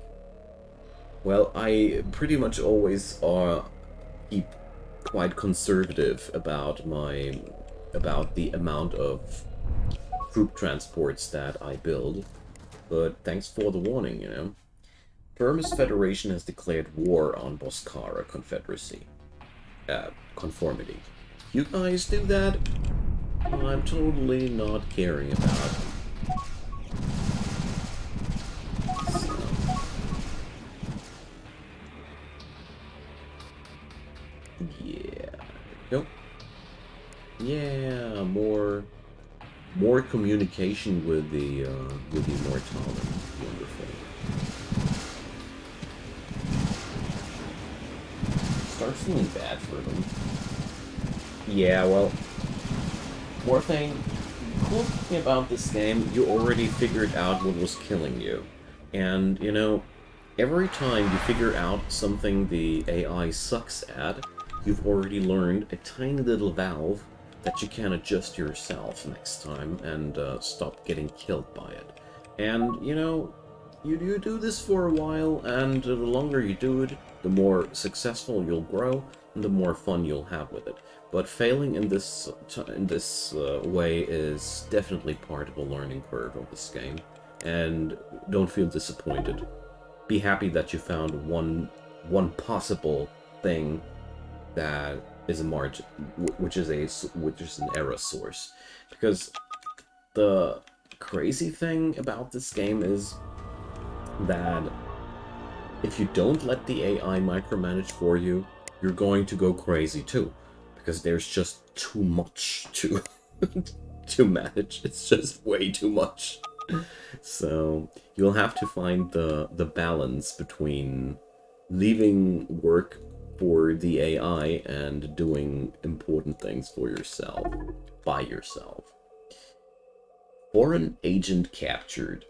Well, I pretty much always keep quite conservative about the amount of troop transports that I build, but thanks for the warning, you know. Firmist Federation has declared war on Boscara Confederacy. Conformity. You guys do that? I'm totally not caring about. So. Yeah. Nope. Yeah, more communication with the Mortalan. Wonderful. Start feeling bad for them. Yeah, well, more thing. Cool thing about this game, you already figured out what was killing you, and you know, every time you figure out something the AI sucks at, you've already learned a tiny little valve that you can adjust yourself next time and stop getting killed by it. And, you know, you do this for a while, and the longer you do it, the more successful you'll grow. the more fun you'll have with it. But failing in this way is definitely part of the learning curve of this game, and don't feel disappointed. Be happy that you found one possible thing that is a margin, which is an error source, because the crazy thing about this game is that if you don't let the AI micromanage for you, you're going to go crazy too, because there's just too much to to manage. It's just way too much. So you'll have to find the balance between leaving work for the AI and doing important things for yourself, by yourself. Foreign agent captured.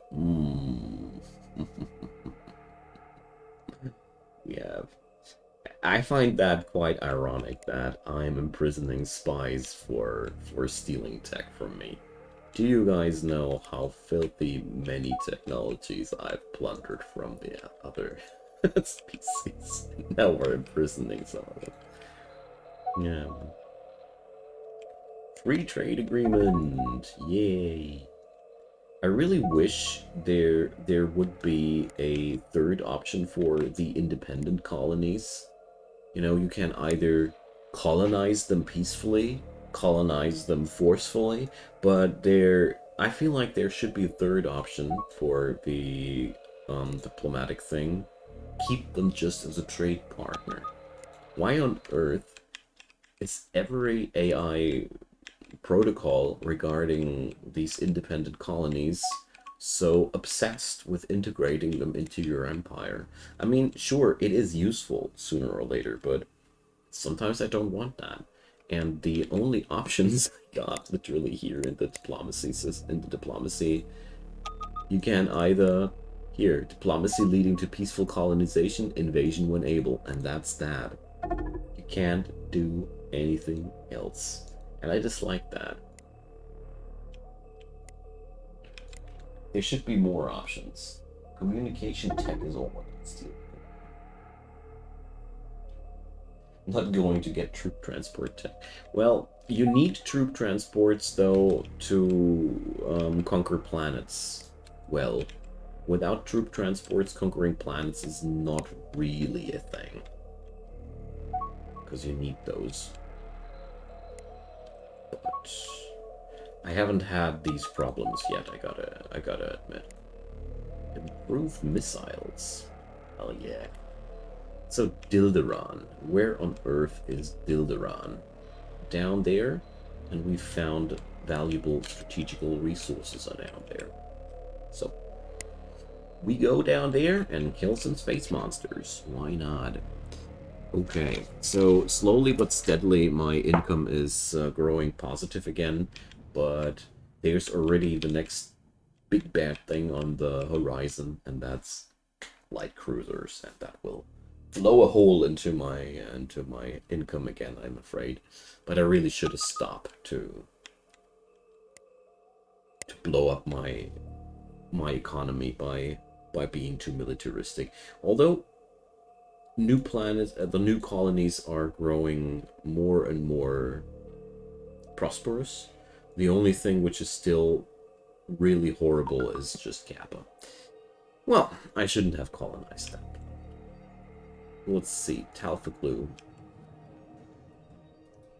Yeah, I find that quite ironic that I'm imprisoning spies for stealing tech from me. Do you guys know how filthy many technologies I've plundered from the other species? Now we're imprisoning some of them. Yeah. Free trade agreement! Yay! I really wish there would be a third option for the independent colonies. You know, you can either colonize them peacefully, colonize them forcefully, but I feel like there should be a third option for the diplomatic thing. Keep them just as a trade partner. Why on earth is every AI protocol regarding these independent colonies so obsessed with integrating them into your empire? I mean, sure, it is useful sooner or later, but sometimes I don't want that. And the only options I got literally here in the diplomacy, you can either here, diplomacy leading to peaceful colonization, invasion when able, and that's that. You can't do anything else. And I dislike that. There should be more options. Communication tech is all what it's still. Not going to get troop transport tech. Well, you need troop transports, though, to conquer planets. Well, without troop transports, conquering planets is not really a thing. Because you need those. But I haven't had these problems yet, I gotta admit. Improved missiles. Oh yeah. So Dilderon. Where on earth is Dilderon? Down there, and we found valuable strategical resources are down there. So we go down there and kill some space monsters. Why not? Okay, so slowly but steadily my income is growing positive again, but there's already the next big bad thing on the horizon, and that's light cruisers, and that will blow a hole into my income again, I'm afraid. But I really should have stopped to blow up my economy by being too militaristic. Although new planets, the new colonies are growing more and more prosperous. The only thing which is still really horrible is just Kappa. Well, I shouldn't have colonized that. Let's see, Talfaglu.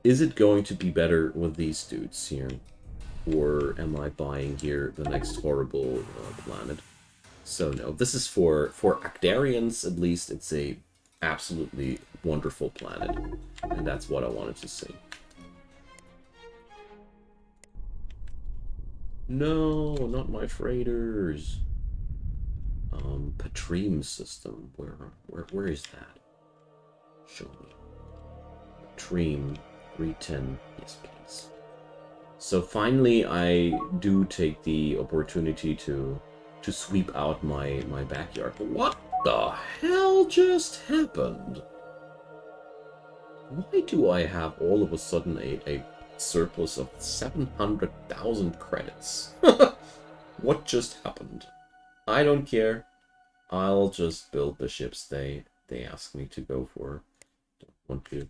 Is it going to be better with these dudes here? Or am I buying here the next horrible planet? So no, this is for Actarians, at least it's a absolutely wonderful planet. And that's what I wanted to see. No, not my freighters. Patrim system. Where is that? Show me. Patrim 310. Yes, please. So finally, I do take the opportunity to sweep out my backyard. But what the hell just happened? Why do I have all of a sudden a surplus of 700,000 credits? What just happened? I don't care. I'll just build the ships they ask me to go for. Don't want to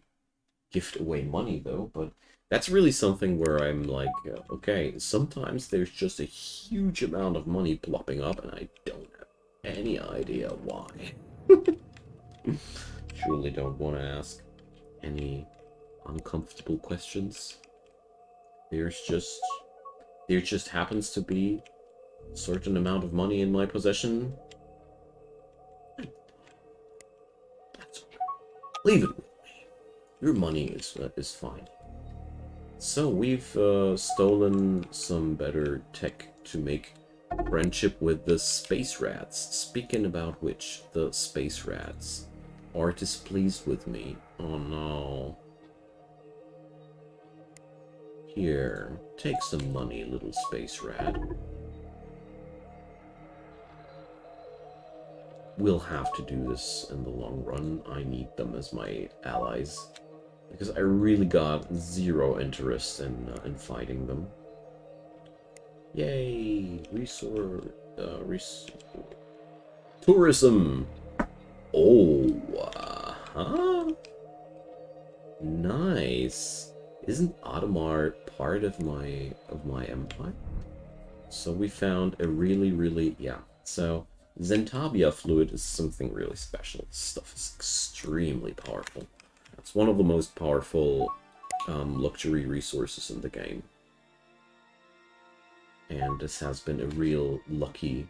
gift away money, though, but that's really something where I'm like, okay, sometimes there's just a huge amount of money plopping up, and I don't have any idea why. Surely don't want to ask any uncomfortable questions. There's just... There just happens to be a certain amount of money in my possession. That's okay. Leave it with me. Your money is fine. So we've stolen some better tech to make friendship with the space rats. Speaking about which, the space rats are displeased with me. Oh no. Here, take some money, little space rat. We'll have to do this in the long run. I need them as my allies. Because I really got zero interest in fighting them. Yay! Tourism! Oh, huh? Nice. Isn't Audemars part of my empire? So we found a really, yeah. So Zentabia fluid is something really special. This stuff is extremely powerful. It's one of the most powerful luxury resources in the game. And this has been a real lucky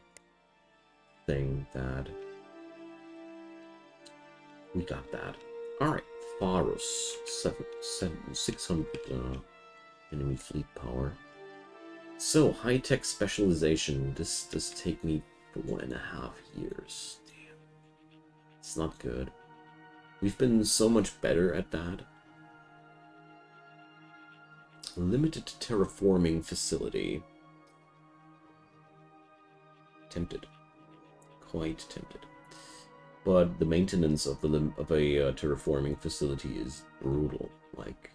thing that we got that. Alright, Pharos. 600 enemy fleet power. So, high-tech specialization. This does take me for 1.5 years. Damn. It's not good. We've been so much better at that. Limited terraforming facility. Tempted. Quite tempted. But the maintenance of a terraforming facility is brutal. Like,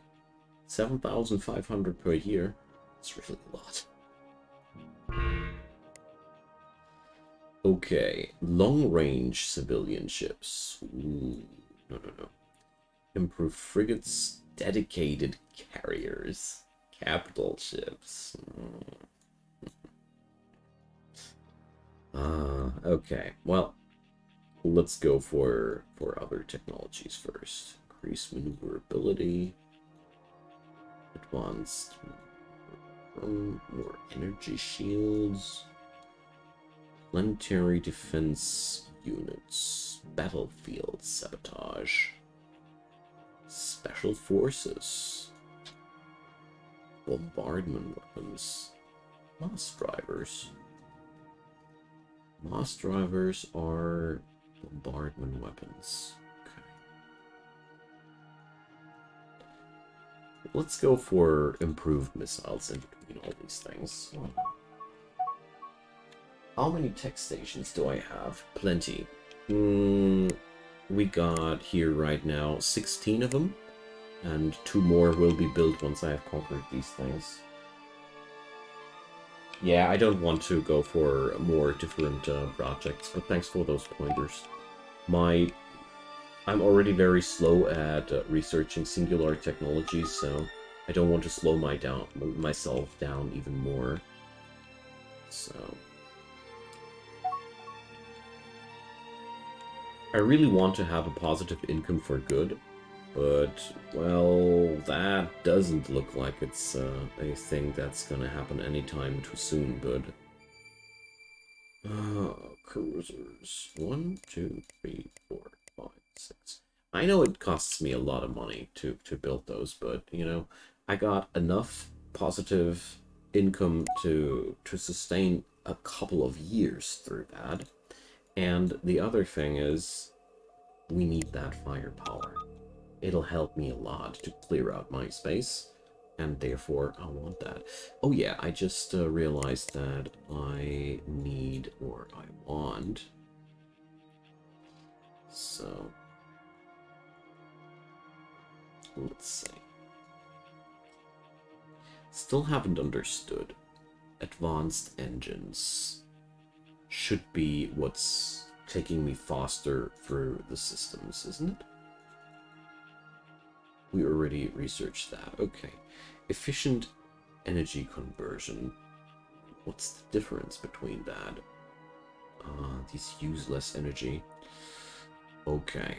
7,500 per year. It's really a lot. Okay, long-range civilian ships. Ooh, no. Improve frigates, dedicated carriers, capital ships. Okay. Well, let's go for other technologies first. Increase maneuverability, advanced, more energy shields. Planetary defense units, battlefield sabotage, special forces, bombardment weapons, Moss drivers. Moss drivers are bombardment weapons. Okay. Let's go for improved missiles in between all these things. How many tech stations do I have? Plenty. We got here right now 16 of them, and 2 more will be built once I have conquered these things. Yeah, I don't want to go for more different projects, but thanks for those pointers. I'm already very slow at researching singular technologies, so I don't want to slow myself down even more. So I really want to have a positive income for good, but, well, that doesn't look like it's a thing that's gonna happen anytime too soon, but... cruisers. 1, 2, 3, 4, 5, 6. I know it costs me a lot of money to build those, but, you know, I got enough positive income to sustain a couple of years through that. And the other thing is, we need that firepower. It'll help me a lot to clear out my space, and therefore I want that. Oh yeah, I just realized that I need, or I want, so let's see. Still haven't understood. Advanced engines should be what's taking me faster through the systems, isn't it? We already researched that. Okay. Efficient energy conversion. What's the difference between that? These use less energy. Okay.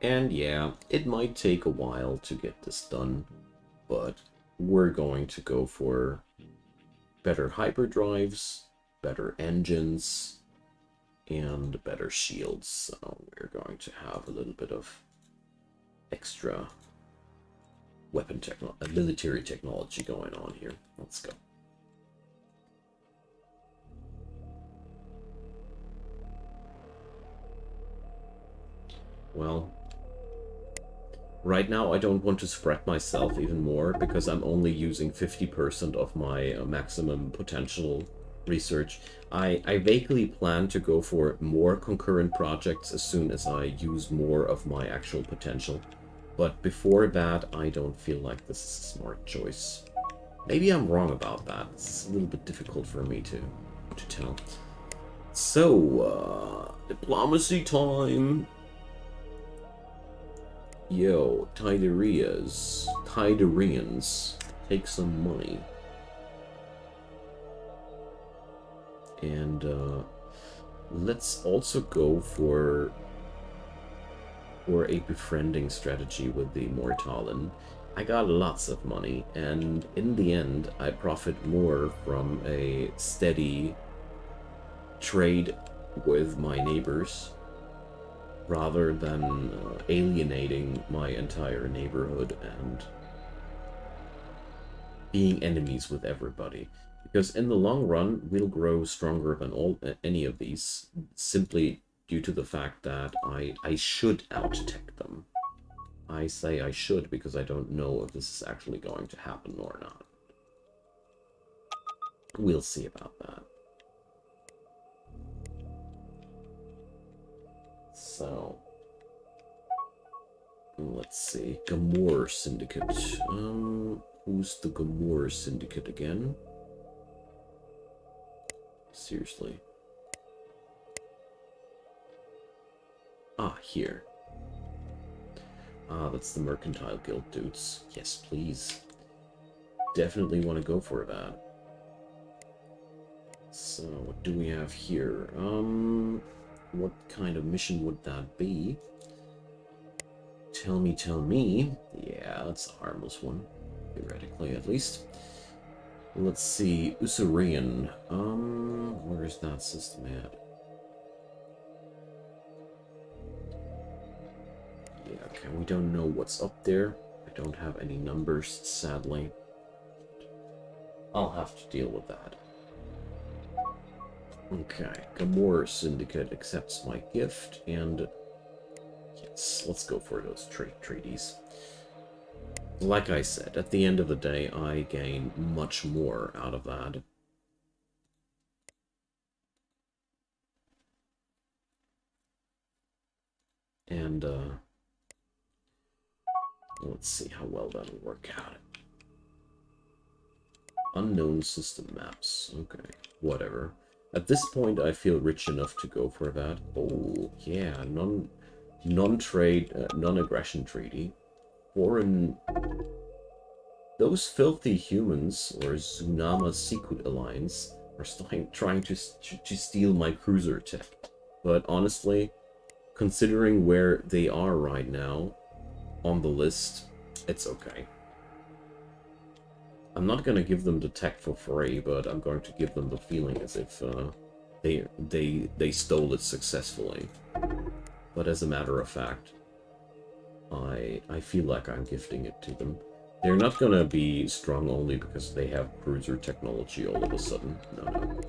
And yeah, it might take a while to get this done, but we're going to go for better hyperdrives, better engines, and better shields. So we're going to have a little bit of extra military technology going on here. Let's go. Well, right now I don't want to spread myself even more because I'm only using 50% of my maximum potential research. I vaguely plan to go for more concurrent projects as soon as I use more of my actual potential. But before that, I don't feel like this is a smart choice. Maybe I'm wrong about that. It's a little bit difficult for me to tell. So, diplomacy time. Yo, Tidarians, take some money. And let's also go for a befriending strategy with the Mortalen. I got lots of money, and in the end, I profit more from a steady trade with my neighbors rather than alienating my entire neighborhood and being enemies with everybody. Because in the long run, we'll grow stronger than any of these, simply due to the fact that I should out-tech them. I say I should because I don't know if this is actually going to happen or not. We'll see about that. So, let's see. Gamor Syndicate. Who's the Gamor Syndicate again? Seriously. Ah, here. Ah, that's the Mercantile Guild dudes. Yes, please. Definitely want to go for that. So, what do we have here? What kind of mission would that be? Tell me. Yeah, that's a harmless one. Theoretically, at least. Let's see. Usurian. Where is that system at? Yeah, okay, we don't know what's up there. I don't have any numbers, sadly. I'll have to deal with that. Okay, Gamor Syndicate accepts my gift, and yes, let's go for those treaties. Like I said, at the end of the day, I gain much more out of that. And, let's see how well that'll work out. Unknown system maps. Okay, whatever. At this point, I feel rich enough to go for that. Oh, yeah, non-trade, non-aggression treaty. Foreign... Those filthy humans, or Tsunama Secret Alliance, are trying to steal my cruiser tech. But honestly, considering where they are right now on the list, it's okay. I'm not going to give them the tech for free, but I'm going to give them the feeling as if they stole it successfully. But as a matter of fact, I feel like I'm gifting it to them. They're not going to be strong only because they have cruiser technology all of a sudden. No.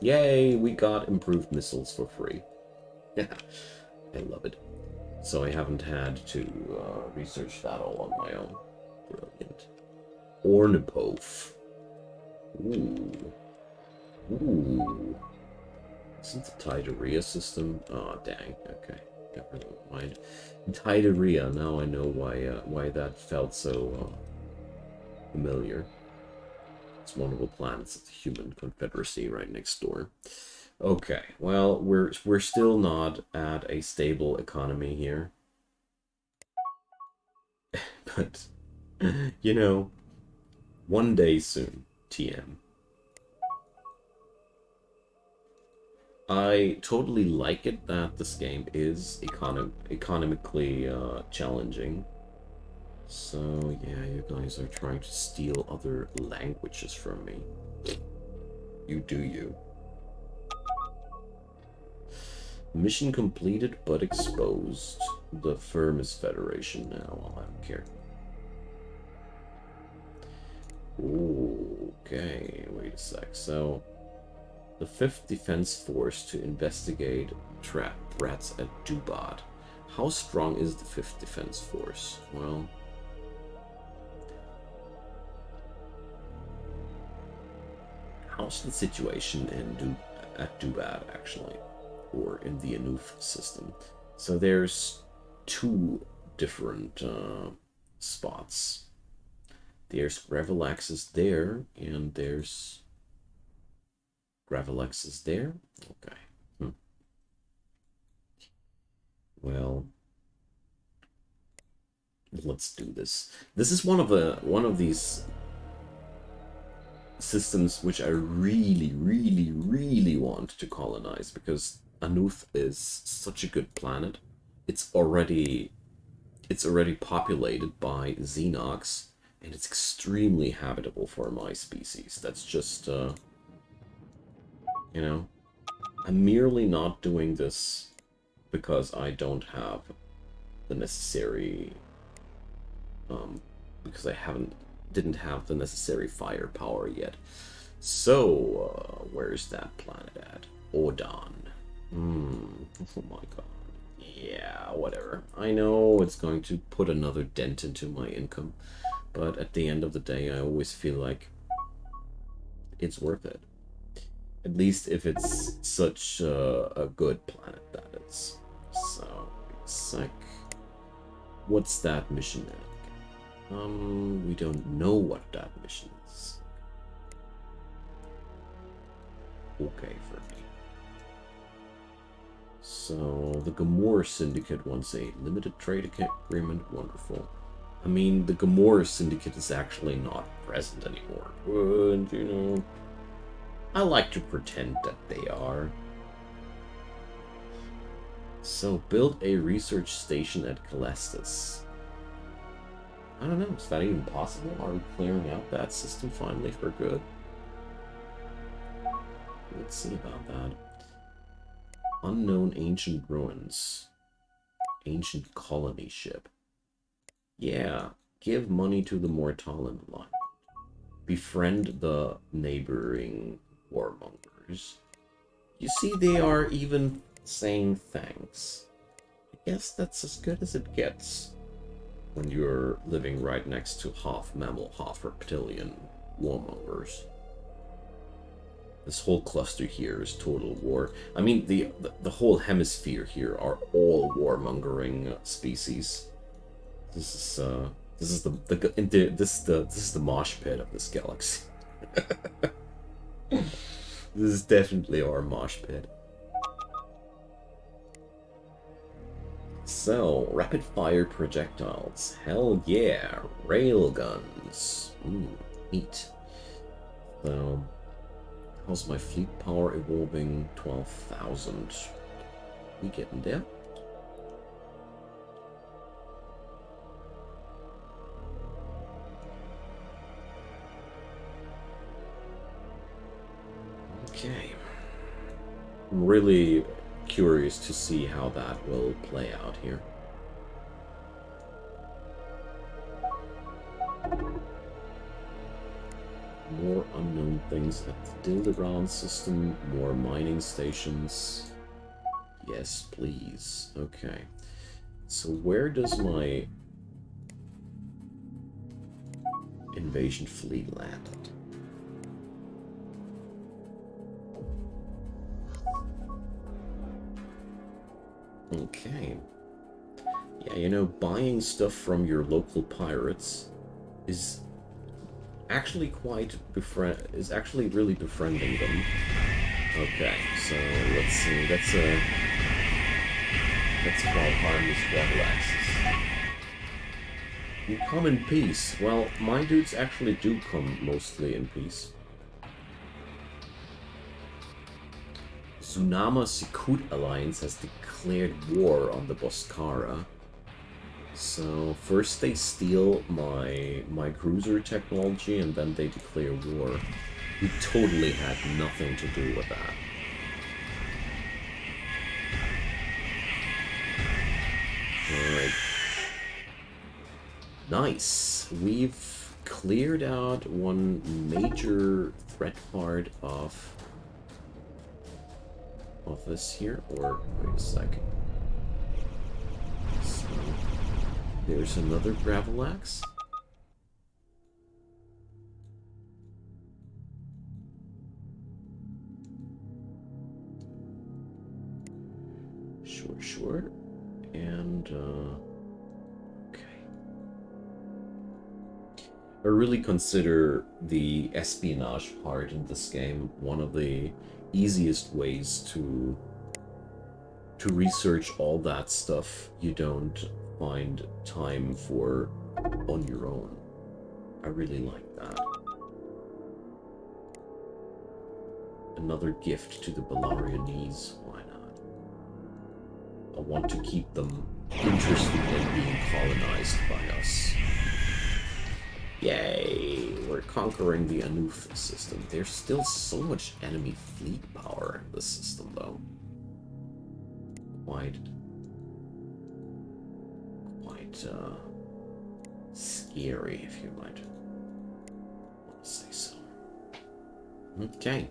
Yay, we got improved missiles for free. Yeah, I love it. So I haven't had to research that all on my own. Brilliant. Ornipov. Ooh. Isn't the Tideria system? Oh, dang. Okay. Never mind. Tideria. Now I know why that felt so familiar. It's one of the planets of the Human Confederacy right next door. Okay, well, we're still not at a stable economy here. But you know, one day soon, TM. I totally like it that this game is economically challenging. So yeah, you guys are trying to steal other languages from me. You do you. Mission completed but exposed. The firm is Federation now. Well, I don't care. Okay, wait a sec. So, the 5th Defense Force to investigate threats at Dubat. How strong is the 5th Defense Force? Well, how's the situation at Dubat, actually? Or in the Anuf system? So there's two different spots. There's Gravelaxis there, and there's Gravelaxis there. Okay. Well, let's do this. This is one of these systems which I really, really, really want to colonize because Anuth is such a good planet. It's already populated by Zenox, and it's extremely habitable for my species. That's just you know, I'm merely not doing this because I don't have the necessary because I didn't have the necessary firepower yet. So, where's that planet at? Odon. Oh my god. Yeah, whatever. I know it's going to put another dent into my income, but at the end of the day, I always feel like it's worth it. At least if it's such a good planet, that is. So, sec. What's that mission at? We don't know what that mission is. Okay for me. So, the Gamor Syndicate wants a limited trade agreement. Wonderful. I mean, the Gamor Syndicate is actually not present anymore. But, you know, I like to pretend that they are. So, build a research station at Calestis. I don't know, is that even possible? Are we clearing out that system finally for good? Let's see about that. Unknown ancient ruins. Ancient colony ship. Yeah, give money to the Mortalan line. Befriend the neighboring warmongers. You see, they are even saying thanks. I guess that's as good as it gets when you're living right next to half mammal, half reptilian warmongers. This whole cluster here is total war. I mean, the whole hemisphere here are all warmongering species. This is the mosh pit of this galaxy. This is definitely our mosh pit. So, rapid fire projectiles. Hell yeah, railguns. Ooh, neat. So, how's my fleet power evolving? 12,000. We getting there? Okay. I'm really curious to see how that will play out here. More unknown things at the Dilderon system, more mining stations. Yes, please. Okay. So where does my invasion fleet land at? Okay. Yeah, you know, buying stuff from your local pirates is actually really befriending them. Okay, so let's see. Let's call harmless battle axes. You come in peace. Well, my dudes actually do come mostly in peace. Tsunama Sikut Alliance has declared war on the Boscara. So first they steal my cruiser technology and then they declare war. We totally had nothing to do with that. Alright. Nice. We've cleared out one major threat part of this here. Or, wait a second. So, there's another gravel axe. Sure. And, okay. I really consider the espionage part in this game one of the easiest ways to research all that stuff you don't find time for on your own. I really like that. Another gift to the Belarianese. Why not? I want to keep them interested in being colonized by us. Yay! We're conquering the Anuth system. There's still so much enemy fleet power in this system, though. Quite scary, if you might want to say so. Okay.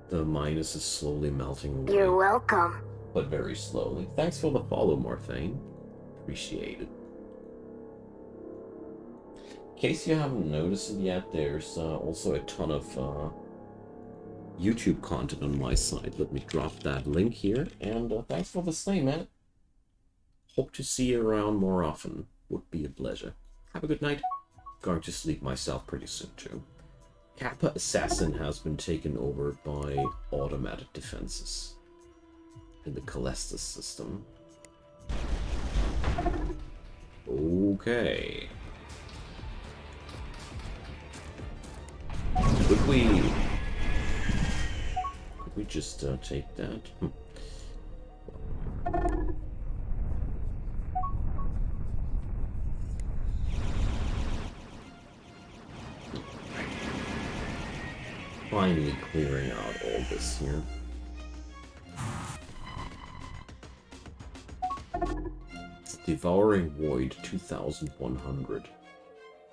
The minus is slowly melting away. You're welcome. But very slowly. Thanks for the follow, Morthane. Appreciate it. In case you haven't noticed it yet, there's also a ton of YouTube content on my side. Let me drop that link here. And thanks for the stay, man. Hope to see you around more often. Would be a pleasure. Have a good night. Going to sleep myself pretty soon, too. Kappa Assassin has been taken over by automated defenses in the Calestis system. Okay. Could we just take that? Finally clearing out all this here. Devouring Void 2100.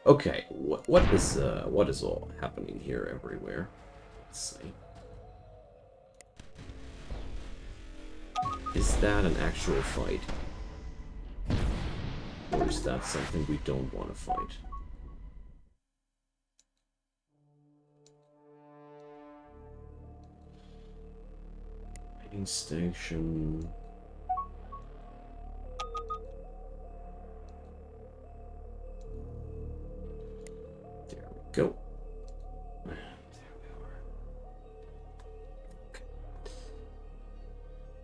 Okay, what is all happening here everywhere? Let's see. Is that an actual fight? Or is that something we don't want to fight? Mining station. There we go. There we are. Okay.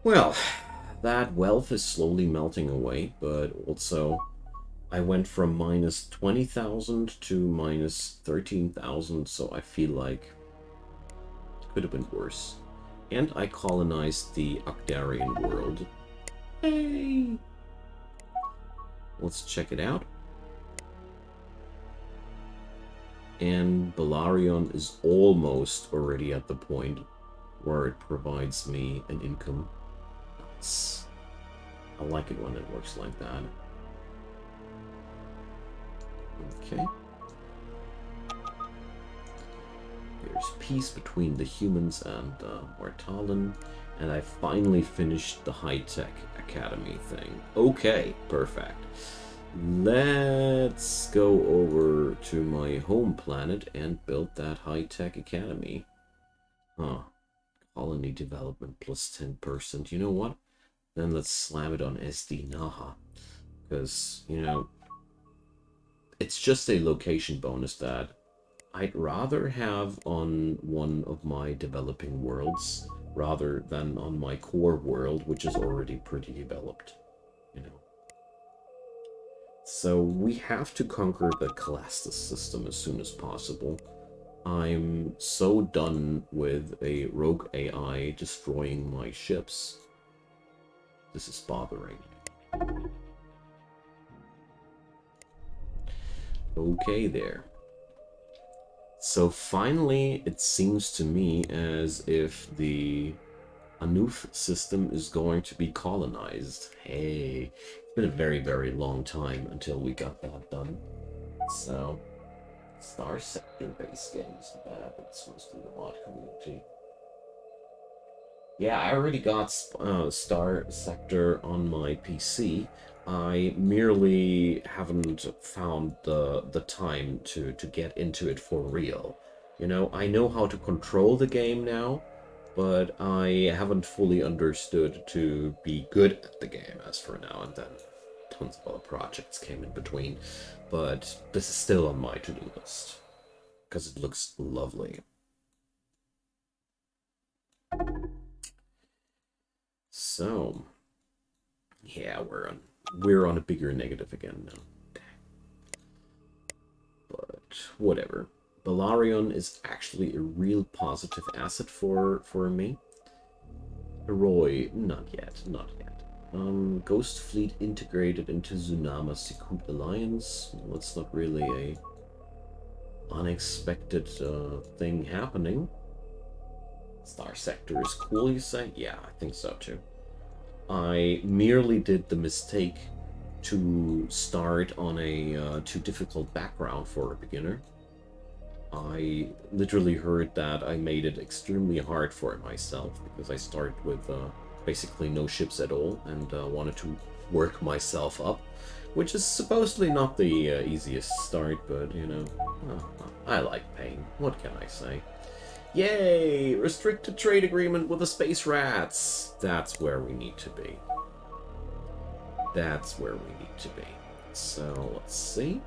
Well, that wealth is slowly melting away, but also I went from minus 20,000 to minus 13,000, so I feel like it could have been worse. And I colonized the Octarian world. Hey! Let's check it out. And Belarion is almost already at the point where it provides me an income. I like it when it works like that. Okay. There's peace between the humans and Mortalen, and I finally finished the high-tech academy thing. Okay, perfect. Let's go over to my home planet and build that high-tech academy. Huh. Colony development plus 10%. You know what? Then let's slam it on SD Naha. Because, you know, it's just a location bonus that I'd rather have on one of my developing worlds rather than on my core world, which is already pretty developed, you know. So we have to conquer the Calastus system as soon as possible. I'm so done with a rogue AI destroying my ships. This is bothering. Okay there. So finally, it seems to me as if the Anuf system is going to be colonized. Hey, it's been a very, very long time until we got that done. So, Star Sector-based games, that it's mostly the mod community. Yeah, I already got Star Sector on my PC. I merely haven't found the time to get into it for real. You know, I know how to control the game now, but I haven't fully understood to be good at the game as for now, and then tons of other projects came in between. But this is still on my to-do list because it looks lovely. So, yeah, we're on a bigger negative again now. But whatever. Balarion is actually a real positive asset for me. Roy, not yet, not yet. Ghost Fleet integrated into Tsunama Sekut Alliance. Well, it's not really a unexpected thing happening. Star Sector is cool, you say? Yeah, I think so too. I merely did the mistake to start on a too difficult background for a beginner. I literally heard that I made it extremely hard for myself because I started with basically no ships at all and wanted to work myself up, which is supposedly not the easiest start, but you know, I like pain. What can I say? Yay! Restricted trade agreement with the space rats! That's where we need to be. That's where we need to be. So, let's see.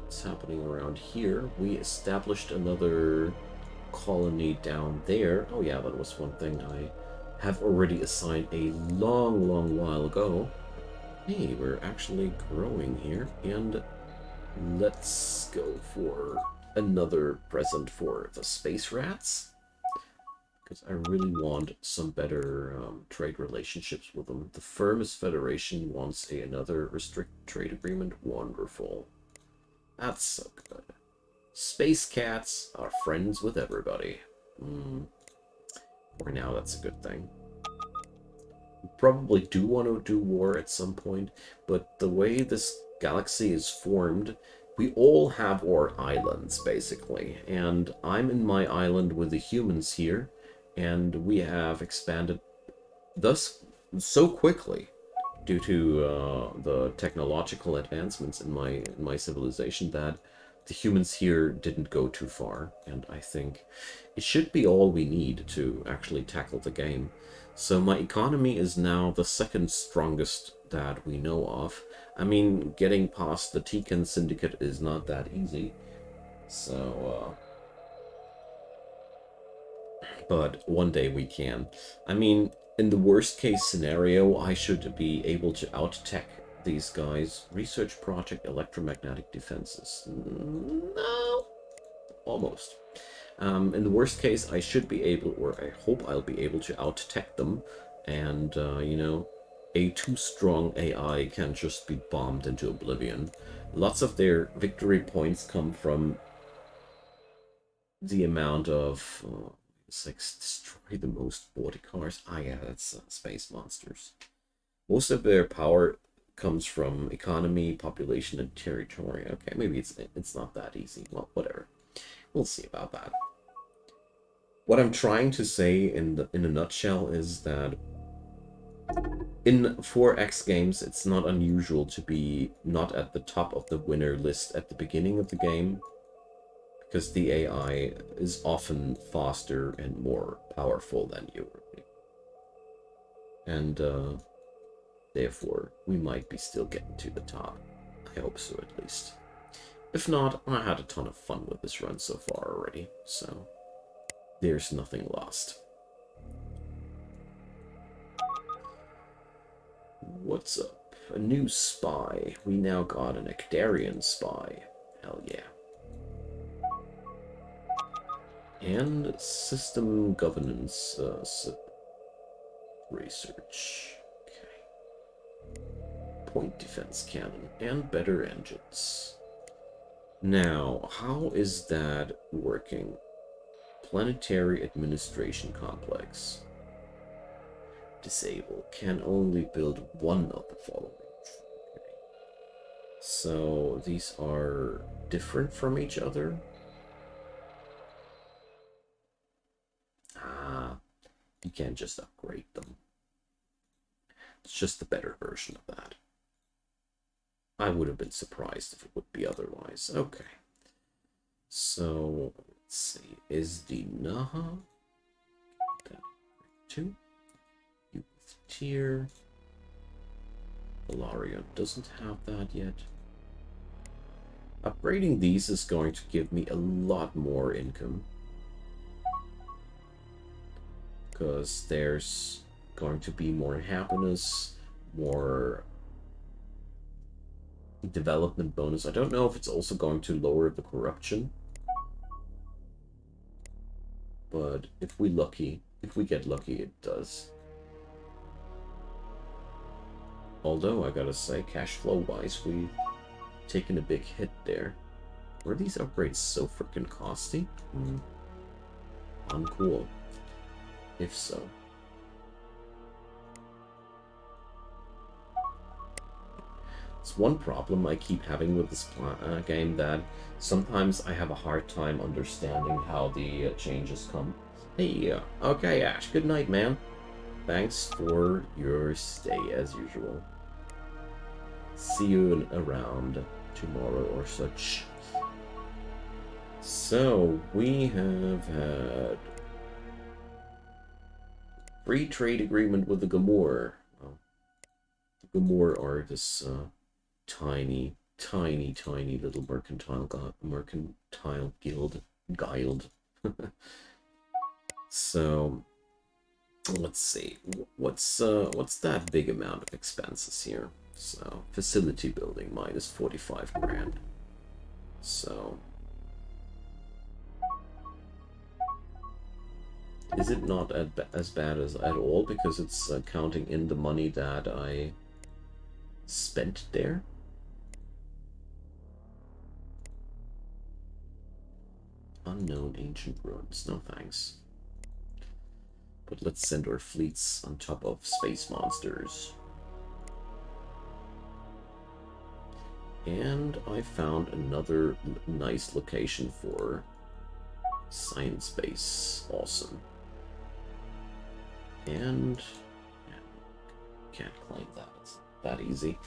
What's happening around here? We established another colony down there. Oh yeah, that was one thing I have already assigned a long, long while ago. Hey, we're actually growing here, and let's go for another present for the space rats, because I really want some better trade relationships with them. The Firmest Federation wants another restricted trade agreement. Wonderful. That's so good. Space cats are friends with everybody. For now, that's a good thing. We probably do want to do war at some point, but the way this galaxy is formed, we all have our islands, basically. And I'm in my island with the humans here, and we have expanded thus so quickly due to the technological advancements in my civilization that the humans here didn't go too far, and I think it should be all we need to actually tackle the game. So my economy is now the second strongest that we know of. I mean, getting past the Tekken Syndicate is not that easy. So, but one day we can. I mean, in the worst case scenario, I should be able to out-tech these guys. Research project electromagnetic defenses. No, almost. In the worst case, I should be able, or I hope I'll be able to out-tech them, and, you know, a too strong AI can just be bombed into oblivion. Lots of their victory points come from the amount of, it's like, destroy the most body cars. Ah, yeah, that's space monsters. Most of their power comes from economy, population, and territory. Okay, maybe it's not that easy. Well, whatever. We'll see about that. What I'm trying to say in a nutshell is that in 4X games, it's not unusual to be not at the top of the winner list at the beginning of the game, because the AI is often faster and more powerful than you. And Therefore, we might be still getting to the top. I hope so, at least. If not, I had a ton of fun with this run so far already, so there's nothing lost. What's up? A new spy. We now got an Ecdarian spy. Hell yeah. And system governance research. Okay. Point defense cannon and better engines. Now, how is that working? Planetary administration complex. Disable. Can only build one of the following. Okay. So these are different from each other. You can't just upgrade them. It's just the better version of that. I would have been surprised if it would be otherwise. Okay. So, let's see. Is the Naha? That 2. Youth tier. Valaria doesn't have that yet. Upgrading these is going to give me a lot more income. Because there's going to be more happiness, more development bonus. I don't know if it's also going to lower the corruption. But if we get lucky, it does. Although, I gotta say, cash flow-wise, we've taken a big hit there. Were these upgrades so freaking costly? Uncool. If so. It's one problem I keep having with this game, that sometimes I have a hard time understanding how the changes come. Hey, okay, Ash, good night, man. Thanks for your stay, as usual. See you around tomorrow or such. So, we have had free trade agreement with the Gamor. Well, the Gamor are this tiny little mercantile guild. So, let's see. What's that big amount of expenses here? So, facility building minus 45 grand. So, is it not as bad as at all, because it's counting in the money that I spent there? Unknown ancient ruins. No thanks. But let's send our fleets on top of space monsters. And I found another nice location for science base. Awesome. And can't claim that. It's not that easy.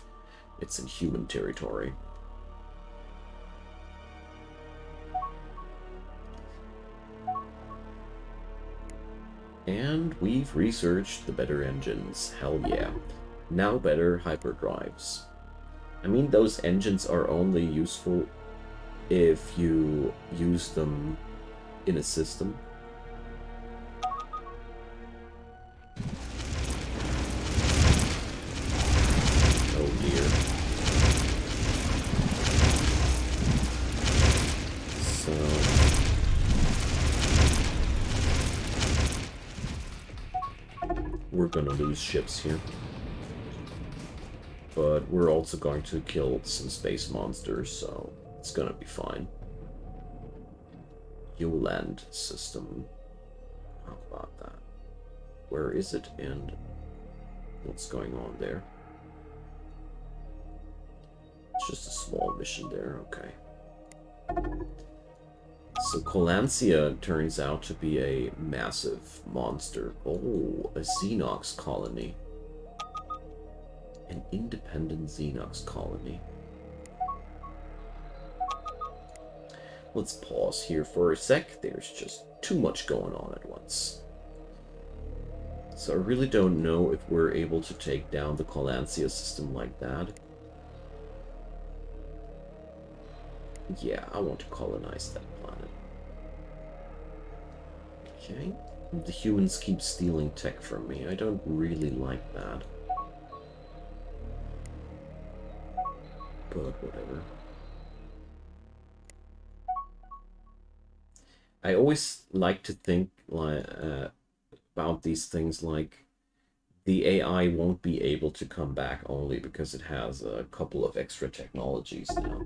It's in human territory. And we've researched the better engines. Hell yeah. Now better hyperdrives. I mean, those engines are only useful if you use them in a system. Oh dear. So... we're gonna lose ships here. But we're also going to kill some space monsters, so it's gonna be fine. Uland system. How about that? Where is it and what's going on there? It's just a small mission there, okay. So Colancia turns out to be a massive monster. Oh, a Zenox colony. An independent Zenox colony. Let's pause here for a sec. There's just too much going on at once. So I really don't know if we're able to take down the Colancia system like that. Yeah, I want to colonize that planet. Okay. The humans keep stealing tech from me. I don't really like that. But whatever. I always like to think like about these things like the AI won't be able to come back only because it has a couple of extra technologies now.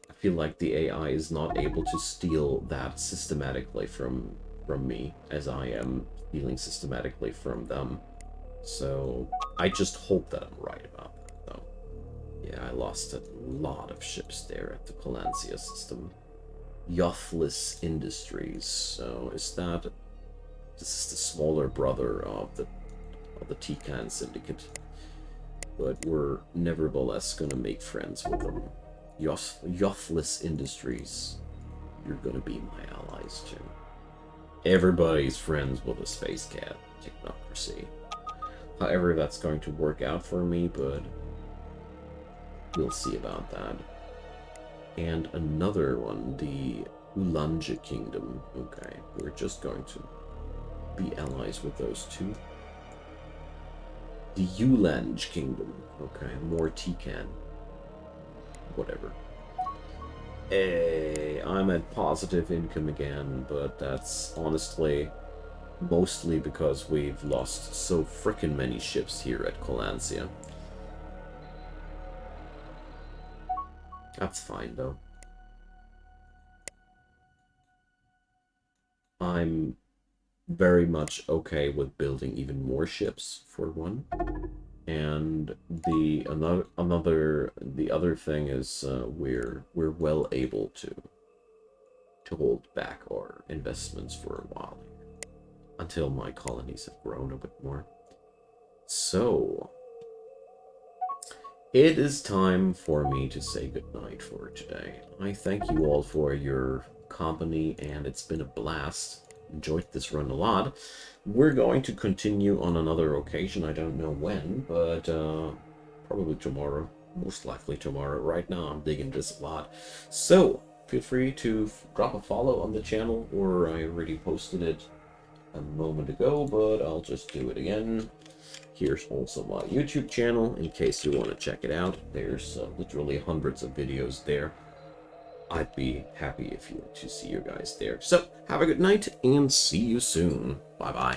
I feel like the AI is not able to steal that systematically from me as I am stealing systematically from them. So I just hope that I'm right about that, though. Yeah, I lost a lot of ships there at the Colancia system. Yothless Industries. So is that... This is the smaller brother of the Tican Syndicate. But we're nevertheless gonna make friends with them. Yothless Industries. You're gonna be my allies too. Everybody's friends with a space cat. Technocracy. However, that's going to work out for me, but we'll see about that. And another one, the Ulanja Kingdom. Okay, we're just going to be allies with those two. The Ulanj Kingdom. Okay, more Tican. Whatever. Hey, I'm at positive income again, but that's honestly mostly because we've lost so frickin' many ships here at Colancia. That's fine, though. I'm very much okay with building even more ships, for one. And the other thing is we're well able to hold back our investments for a while until my colonies have grown a bit more. So it is time for me to say goodnight for today. I thank you all for your company, and it's been a blast. Enjoyed this run a lot. We're going to continue on another occasion. I don't know when, but probably tomorrow. Most likely tomorrow. Right now, I'm digging this a lot. So, feel free to drop a follow on the channel, or I already posted it a moment ago, but I'll just do it again. Here's also my YouTube channel, in case you want to check it out. There's literally hundreds of videos there. I'd be happy if you to see you guys there. So, have a good night, and see you soon. Bye-bye.